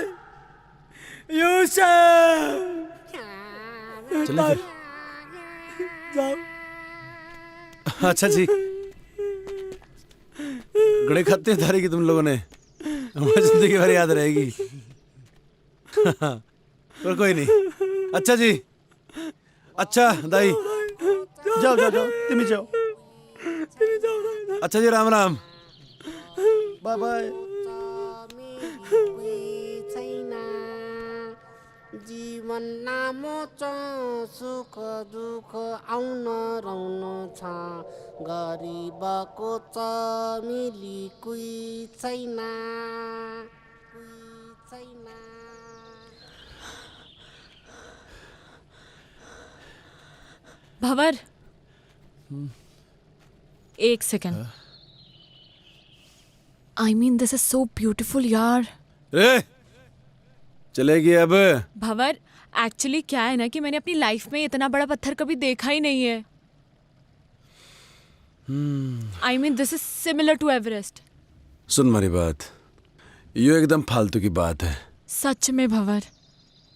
युसुफ! चलो फिर। जाओ। अच्छा जी, गड़े खाते हैं थारी की तुम लोगों ने, हमारी जिंदगी भर याद रहेगी। पर कोई नहीं। अच्छा जी, अच्छा दाई, जाओ जाओ जाओ, तिमी जाओ। अच्छा जी, राम राम। Bye bye. जीवन लामो छ, सुख दुःख आउन रहन छ, गरिबको छ मिली कोही छैन, भंवर, एक second. I mean, this is so beautiful, यार। रे चलेगी अब। भंवर, एक्चुअली क्या है ना कि मैंने अपनी लाइफ में इतना बड़ा पत्थर कभी देखा ही नहीं है। I mean, this is similar to Everest. सुन मेरी बात, ये एकदम फालतू की बात है। सच में भंवर,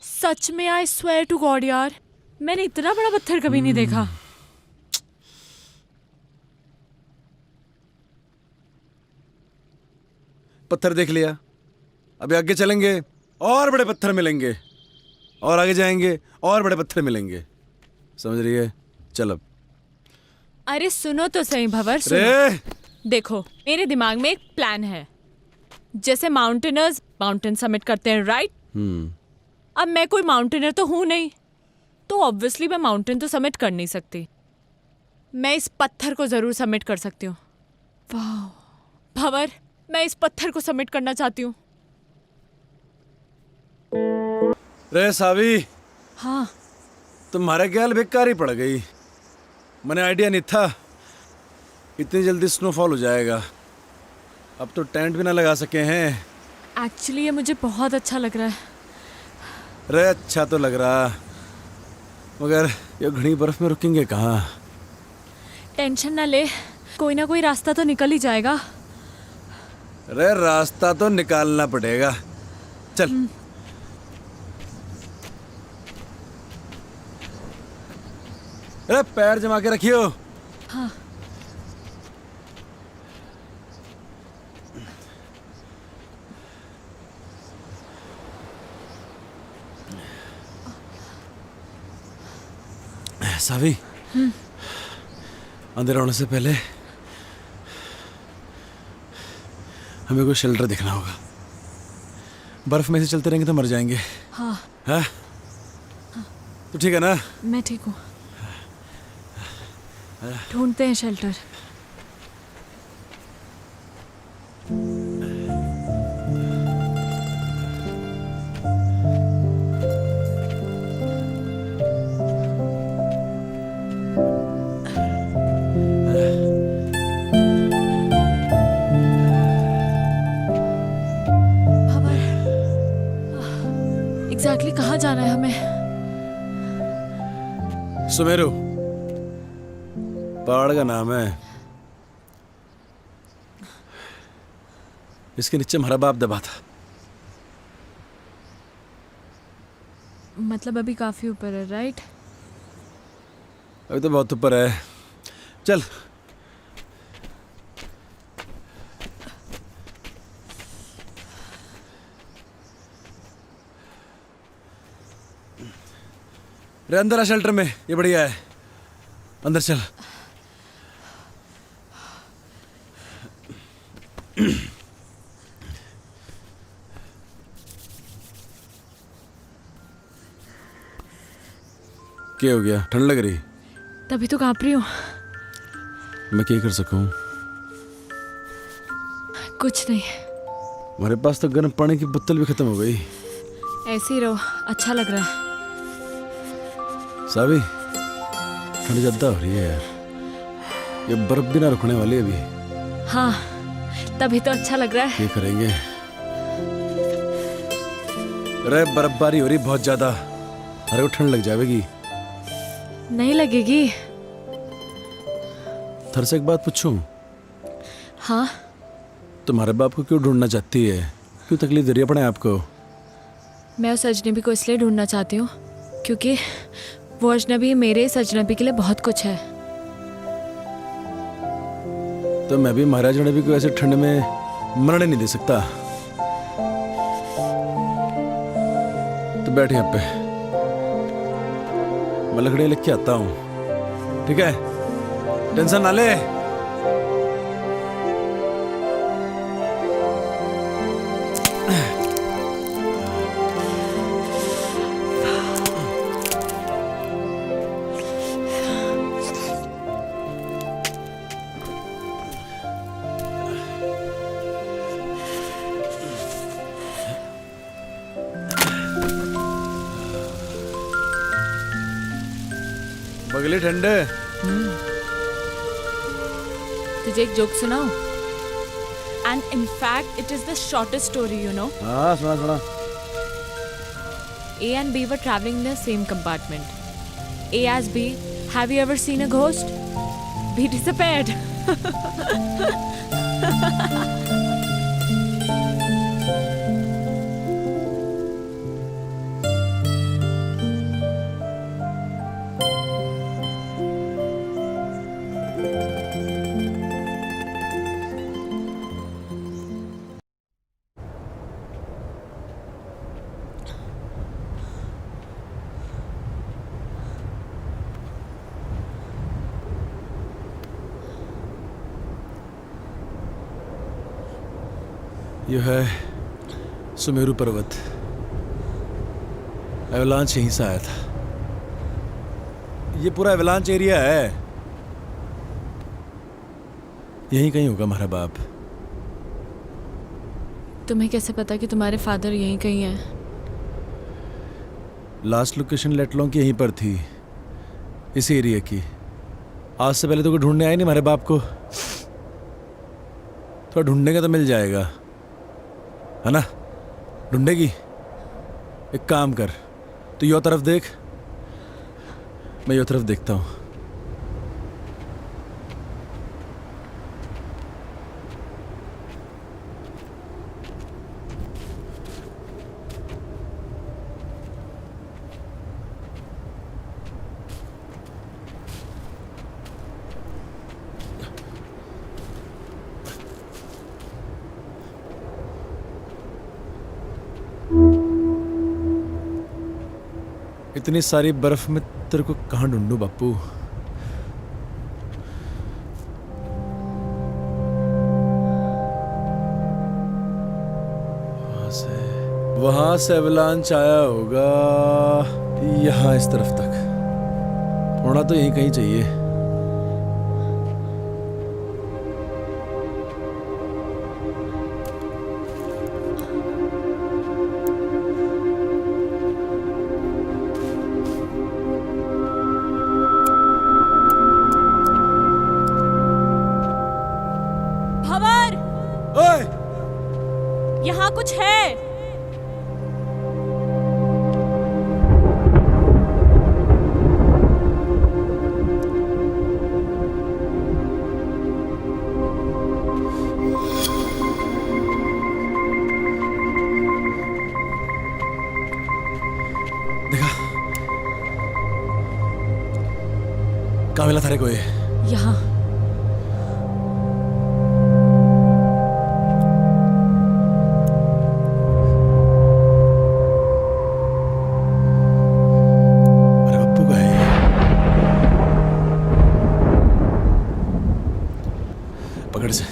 सच में I swear to God यार, मैंने इतना बड़ा पत्थर कभी नहीं देखा। पत्थर देख लिया, अभी आगे चलेंगे और बड़े पत्थर मिलेंगे, और आगे जाएंगे और बड़े पत्थर मिलेंगे, समझ रही है? चल अब। अरे सुनो तो सही भंवर, सुनो। रे देखो, मेरे दिमाग में एक प्लान है। जैसे माउंटेनर्स माउंटेन समिट करते हैं, राइट? अब मैं कोई माउंटेनर तो हूं नहीं, तो ऑब्वियसली मैं माउंटेन तो समिट कर नहीं सकती। मैं इस पत्थर को जरूर समिट कर सकती हूँ। वाह भंवर, मैं इस पत्थर को समिट करना चाहती हूँ। रे सावी, हाँ, तुम्हारे ख्याल बेकार ही पड़ गई। मैंने आइडिया नहीं था इतनी जल्दी स्नोफॉल हो जाएगा। अब तो टेंट भी ना लगा सके हैं। एक्चुअली ये मुझे बहुत अच्छा लग रहा है। रे अच्छा तो लग रहा, मगर ये घनी बर्फ में रुकेंगे कहाँ? टेंशन ना ले, कोई ना कोई रास्ता तो निकल ही जाएगा। रे रास्ता तो निकालना पड़ेगा। चल अरे पैर जमा के रखियो। हाँ। सावी, अंदर आने से पहले हमें कोई शेल्टर देखना होगा। बर्फ में से चलते रहेंगे तो मर जाएंगे। हाँ। हाँ? तो ठीक है ना? मैं ठीक हूँ। ढूंढते हैं शेल्टर। एग्जैक्टली कहाँ जाना है हमें? सुमेरु पहाड़ का नाम है। इसके नीचे हमारा बाप दबा था। मतलब अभी काफी ऊपर है, राइट? अभी तो बहुत ऊपर है। चल रे अंदर आ शेल्टर में, ये बढ़िया है। अंदर चल। क्या हो गया? ठंड लग रही? तभी तो कांप रही हूँ। मैं क्या कर सकूं? कुछ नहीं। हमारे पास तो गर्म पानी की बोतल भी खत्म हो गई। ऐसे ही रहो, अच्छा लग रहा है। सावी ठंड ज्यादा हो रही है यार। ये बर्फ भी ना रुकने वाली है अभी। हाँ, तभी तो अच्छा लग रहा है। क्या करेंगे? अरे बर्फबारी हो रही बहुत ज्यादा, अरे को ठंड लग जाएगी। नहीं लगेगी। थर से एक बात पूछूं? हाँ। तुम्हारे बाप को क्यों ढूंढना चाहती है? क्यों तकलीफ दे रही है अपने आप को? मैं उस अजनबी को इसलिए ढूंढना चाहती हूँ क्योंकि वो अजनबी मेरे इस अजनबी के लिए बहुत कुछ है। तो मैं भी महाराज अजनबी को ऐसे ठंड में मरने नहीं दे सकता। तो बैठ यहाँ पे, मैं लकड़ियाँ लेके आता हूँ, ठीक है? टेंशन ना ले। बगली ठंडे। तुझे एक जोक सुनाऊं? And in fact it is the shortest story, you know. हाँ सुना सुना। A and B were traveling in the same compartment. A asked B, "Have you ever seen a ghost?" B disappeared. यह है सुमेरु पर्वत। Avalanche यहीं से आया था। ये पूरा एवलांच एरिया है। यहीं कहीं होगा हमारा बाप। तुम्हें कैसे पता कि तुम्हारे फादर यहीं कहीं हैं? लास्ट लोकेशन लेटलों की यहीं पर थी, इसी एरिया की। आज से पहले तो कोई ढूंढने आया नहीं हमारे बाप को, थोड़ा ढूंढने का तो मिल जाएगा, है ना? ढूंढेगी? एक काम कर, तू यो तरफ देख, मैं यो तरफ देखता हूँ। इतनी सारी बर्फ में तेरे को कहाँ ढूंढूं बापू? वहां से एवलांच आया होगा यहाँ इस तरफ तक, होना तो यहीं कहीं चाहिए। यहाँ कुछ है। देखा कहाँ मिला थारे को ये? यहाँ। पकड़ से।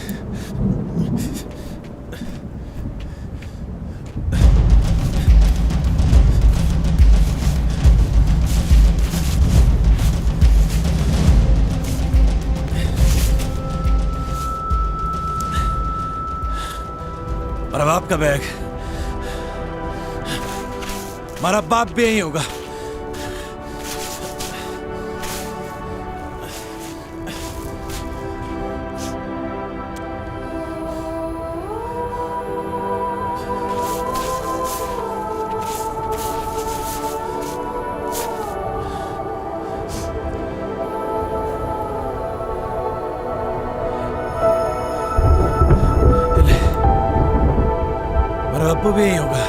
मेरा बाप का बैग, हमारा बाप भी यही होगा। मेरा बापू भी यही होगा।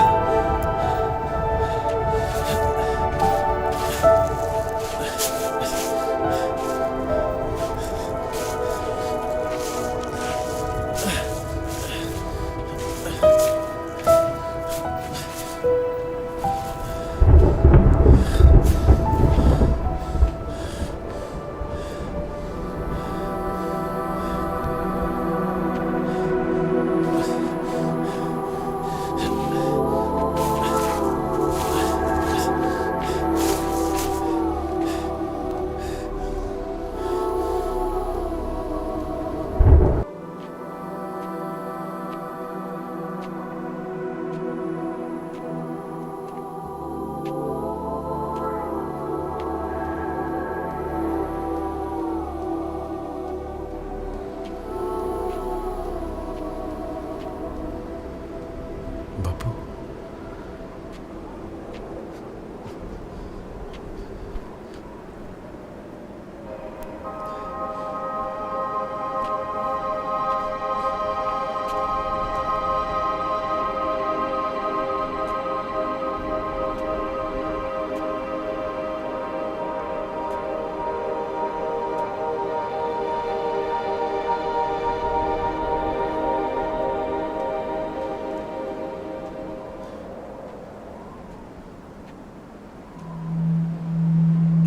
बापू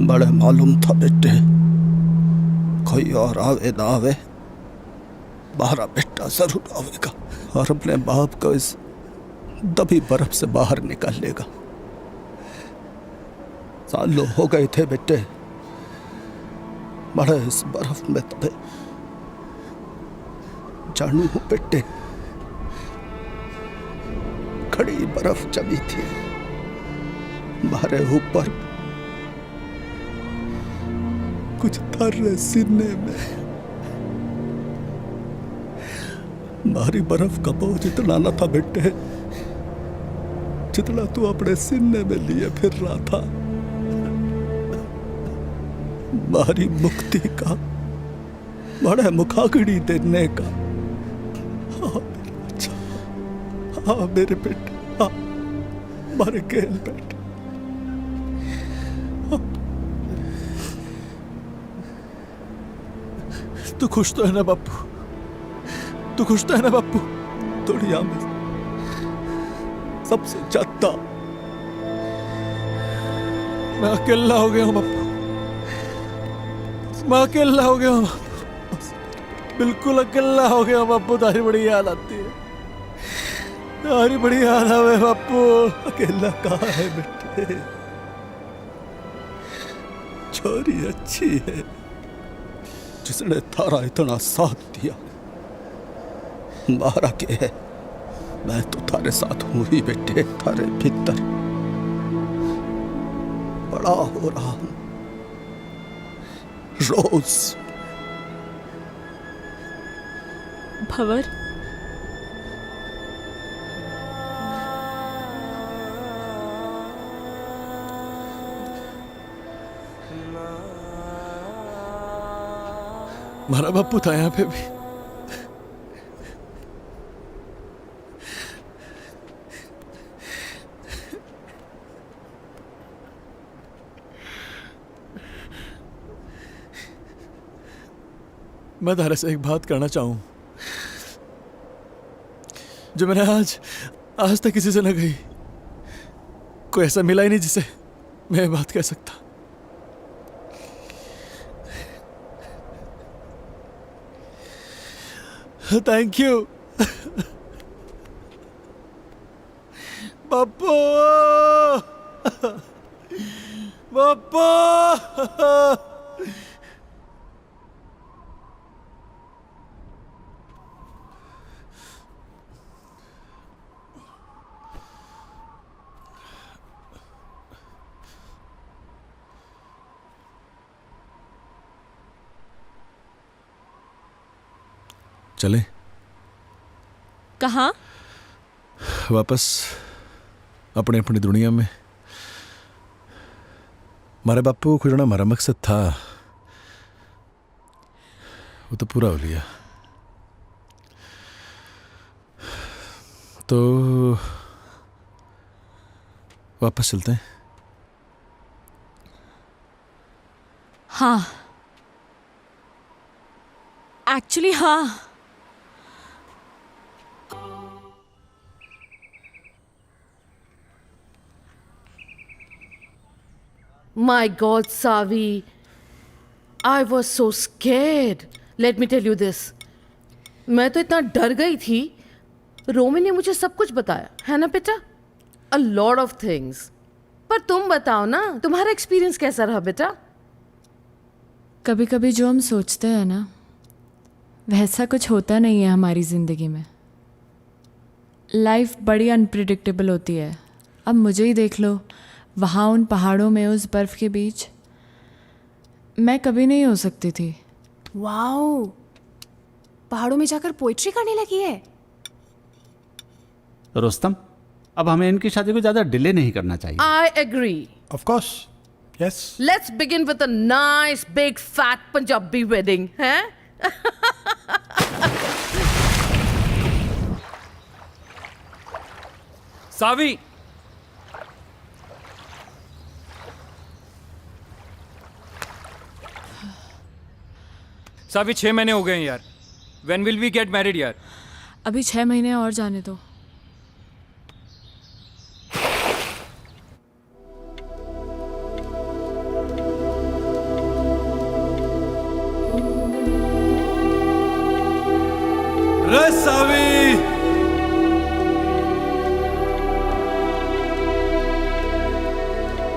बड़े मालूम था बेटे, कोई और आवे ना आवे, बाहर बेटा जरूर आवेगा और अपने बाप को इस दबी बर्फ से बाहर निकालेगा। सालों हो गए थे बेटे, बड़े इस बर्फ में तबे जानू हूं बेटे, खड़ी बर्फ जमी थी हमारे ऊपर, कुछ थर्रे सीने में। भारी बर्फ का बोझ इतना न था बेटे जितना तू अपने सीने में लिए फिर रहा था। भारी मुक्ति का, बड़े मुखाग्नि देने का। हाँ मेरे बच्चा, हाँ मेरे बेटे, हाँ मारे गेल बेटे। तू खुश तो है ना बापू? तू खुश तो है ना बापू? दुनिया में सबसे ज्यादा मैं अकेला हो गया हूँ बापू, मैं अकेला हो गया हूँ, बिल्कुल अकेला हो गया हूँ बापू। तारी बड़ी याद आती है, तारी बड़ी याद आवे बापू। अकेला कहाँ है बेटे? छोरी अच्छी है जिसने थारा इतना साथ दिया। मारा के है, मैं तो थारे साथ हूं ही बेटे, थारे भीतर बड़ा हो रहा हूं रोज। भंवर, हमारा बापू था यहाँ पे भी। मैं तारे से एक बात करना चाहूं जो मैंने आज तक किसी से न कही। कोई ऐसा मिला ही नहीं जिसे मैं ये बात कह सकता। थैंक यू बापू, बापू। चले कहाँ? वापस अपनी अपनी दुनिया में। हमारे बापू को खोजना हमारा मकसद था, वो तो पूरा हो लिया। तो वापस चलते हैं। हाँ, एक्चुअली हाँ। My God, Savi, I was so scared. Let me tell you this. मैं तो इतना डर गई थी। रोमी ने मुझे सब कुछ बताया, है ना बेटा? A lot of things. पर तुम बताओ ना, तुम्हारा एक्सपीरियंस कैसा रहा बेटा? कभी कभी जो हम सोचते हैं ना, वैसा कुछ होता नहीं है हमारी ज़िंदगी में। लाइफ बड़ी अनप्रिडिक्टेबल होती है। अब मुझे ही देख लो, वहाँ उन पहाड़ों में उस बर्फ़ के बीच मैं कभी नहीं हो सकती थी। वाओ, पहाड़ों में जाकर पोइट्री करने लगी है। रुस्तम, अब हमें इनकी शादी को ज़्यादा डिले नहीं करना चाहिए। I agree. Of course, yes. Let's begin with a nice big fat Punjabi wedding, हैं? सावी, सावी 6 महीने हो गए हैं यार। When will we get married यार? अभी 6 महीने और जाने दो। रे सावी,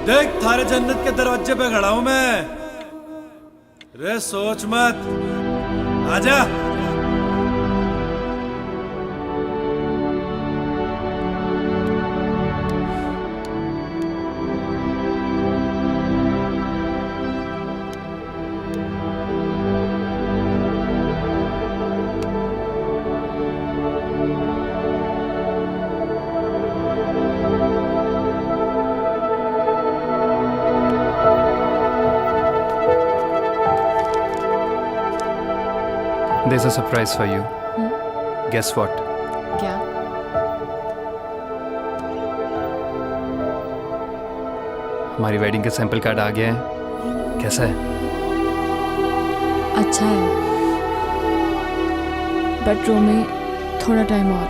देख थारे जन्नत के दरवाजे पे खड़ा हूं मैं। रे सोच मत, आजा। there's a surprise for you. Guess what? क्या? हमारी वेडिंग का सैंपल कार्ड आ गया है. कैसा है? अच्छा है, बट रोमी थोड़ा टाइम और.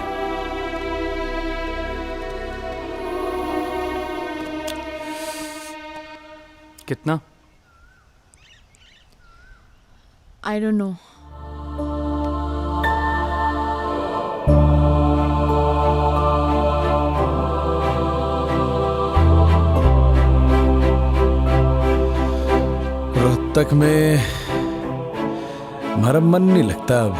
कितना? I don't know. रोहतक में हमारा मन नहीं लगता अब.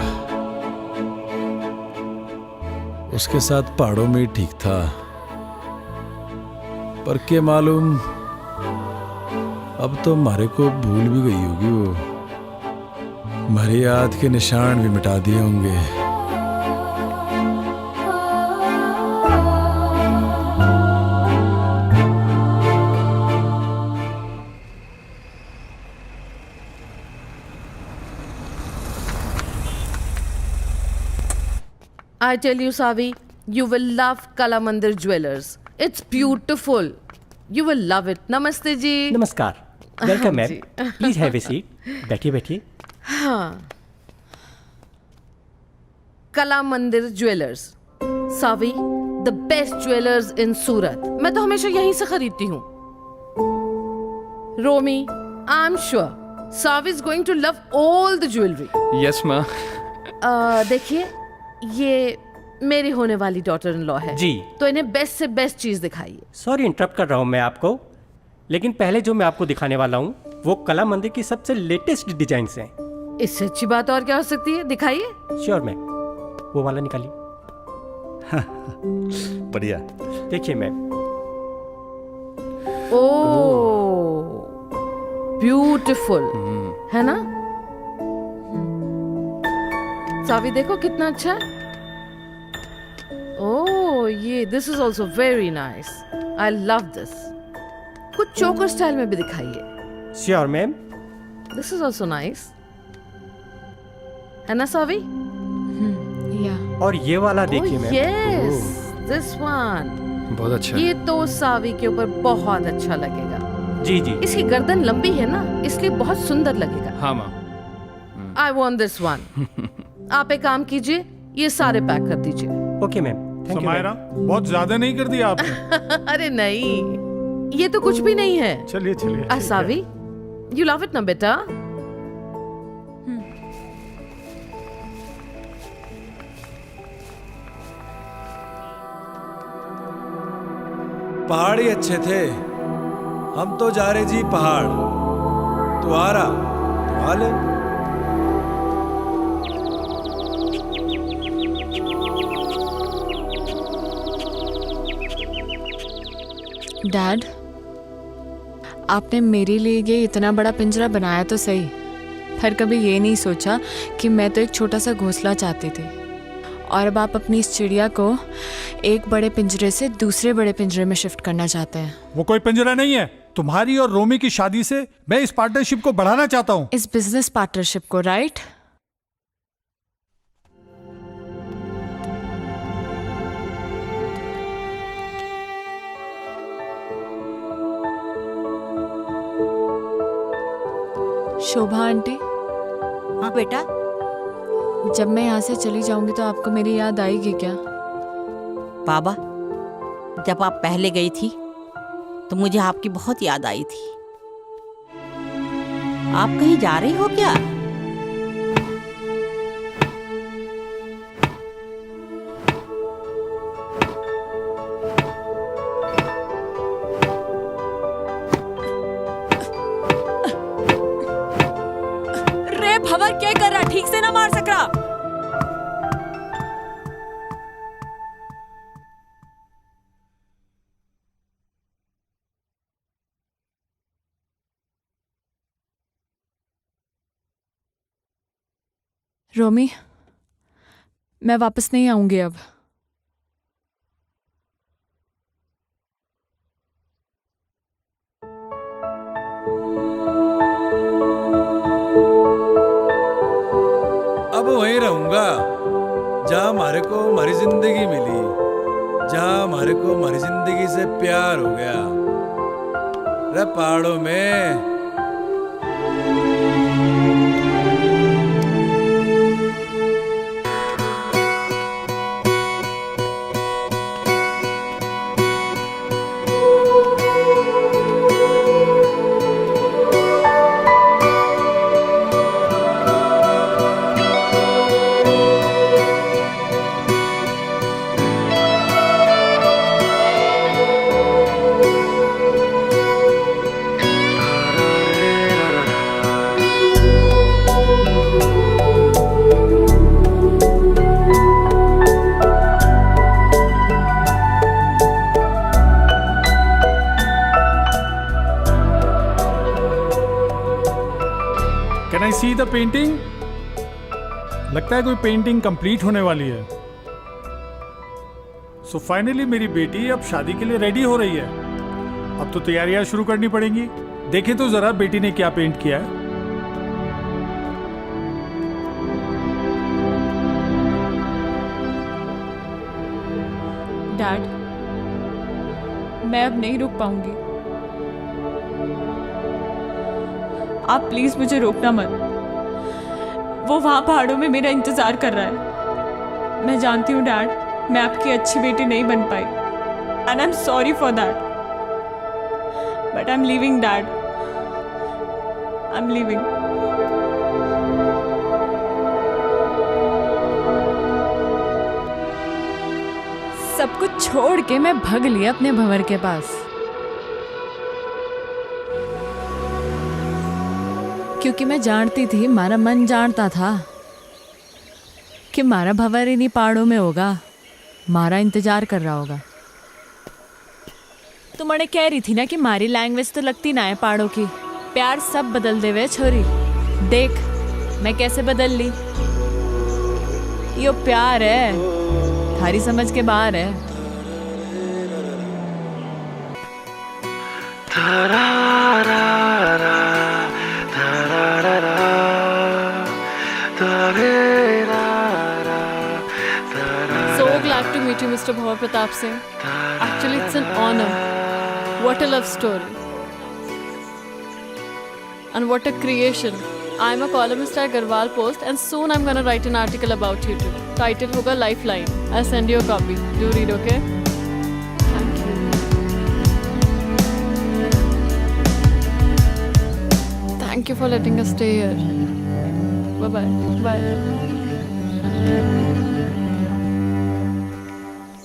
उसके साथ पहाड़ों में ही ठीक था, पर के मालूम अब तो हमारे को भूल भी गई होगी वो. हमारी याद के निशान भी मिटा दिए होंगे. I tell you, Savi, you will love Kala Mandir Jewelers. It's beautiful. You will love it. Namaste ji. नमस्कार. Welcome ma'am. जी. Please have a seat. बैठिए बैठिए. हाँ. Kala Mandir jewellers. Savi, the best jewelers in Surat. मैं तो हमेशा यहीं से खरीदती हूँ. रोमी, I'm sure Savi is going to love all the jewelry. Yes, ma. देखिए, ये मेरी होने वाली डॉटर इन लॉ है जी. तो इन्हें बेस्ट से बेस्ट चीज दिखाइए. सॉरी इंटरप्ट कर रहा हूँ मैं आपको, लेकिन पहले जो मैं आपको दिखाने वाला हूँ वो कला मंदिर की सबसे लेटेस्ट डिजाइन्स हैं. इससे अच्छी बात और क्या हो सकती है? दिखाइए. Sure ma'am. वो वाला निकालिए. बढ़िया. देखिए मैम. ओ ब्यूटीफुल है ना? सावी देखो कितना अच्छा है. ओह ये this is also very nice. I love this. कुछ चोकर स्टाइल में भी दिखाइए. Sure ma'am. This is also nice है ना सावी? या. और ये वाला देखिए मैम. Yes this one. बहुत अच्छा. ये तो सावी के ऊपर बहुत अच्छा लगेगा. जी जी. इसकी गर्दन लंबी है ना, इसलिए बहुत सुंदर लगेगा. हाँ माँ. I want this one. आप एक काम कीजिए, ये सारे पैक कर दीजिए. Okay ma'am. Thank you. Samaira, बहुत ज्यादा नहीं कर दिया आपने. अरे नहीं, ये तो कुछ भी नहीं है. चलिए चलिए. सावी, यू लव इट ना बेटा? पहाड़ ही अच्छे थे. हम तो जा रहे जी पहाड़. तू आ रहा तो आ ले. डैड, आपने मेरे लिए ये इतना बड़ा पिंजरा बनाया तो सही, पर कभी ये नहीं सोचा कि मैं तो एक छोटा सा घोंसला चाहती थी, और अब आप अपनी इस चिड़िया को एक बड़े पिंजरे से दूसरे बड़े पिंजरे में शिफ्ट करना चाहते हैं. वो कोई पिंजरा नहीं है. तुम्हारी और रोमी की शादी से मैं इस पार्टनरशिप को बढ़ाना चाहता हूँ. इस बिजनेस पार्टनरशिप को, राइट? शोभा आंटी. हाँ बेटा. जब मैं यहाँ से चली जाऊंगी तो आपको मेरी याद आएगी क्या? बाबा, जब आप पहले गई थी तो मुझे आपकी बहुत याद आई थी. आप कहीं जा रही हो क्या? रे भवर, क्या कर रहा? ठीक से ना मार सक रहा. रोमी, मैं वापस नहीं आऊंगी अब. अब वो वहीं रहूंगा जहाँ हमारे को हमारी जिंदगी मिली, जहाँ हमारे को हमारी जिंदगी से प्यार हो गया। रे पहाड़ों में। Can I see the painting? लगता है कोई पेंटिंग कंप्लीट होने वाली है। सो फाइनली मेरी बेटी अब शादी के लिए रेडी हो रही है। अब तो तैयारियां शुरू करनी पड़ेंगी। देखें तो जरा बेटी ने क्या पेंट किया है। डैड, मैं अब नहीं रुक पाऊंगी। आप प्लीज मुझे रोकना मत। वो वहां पहाड़ों में मेरा इंतजार कर रहा है। मैं जानती हूँ डैड, मैं आपकी अच्छी बेटी नहीं बन पाई, and I am sorry for that, but I am leaving dad, I am leaving. सब कुछ छोड़ के मैं भाग लिया अपने भंवर के पास, क्योंकि मैं जानती थी, मारा मन जानता था कि मारा भंवर इन्हीं पहाड़ों में होगा, मारा इंतजार कर रहा होगा। तो मैंने कह रही थी ना कि मारी लैंग्वेज तो लगती ना है पहाड़ों की। प्यार सब बदल दे वे छोरी, देख मैं कैसे बदल ली। यो प्यार है, थारी समझ के बाहर है। So glad to meet you, Mr. Bhava Pratap Singh. Actually, it's an honor. What a love story. And what a creation. I'm a columnist at Garhwal Post, and soon I'm gonna write an article about you too. Title hoga Lifeline. I'll send you a copy. Do read, okay? Thank you. Thank you for letting us stay here. Bye-bye. Bye.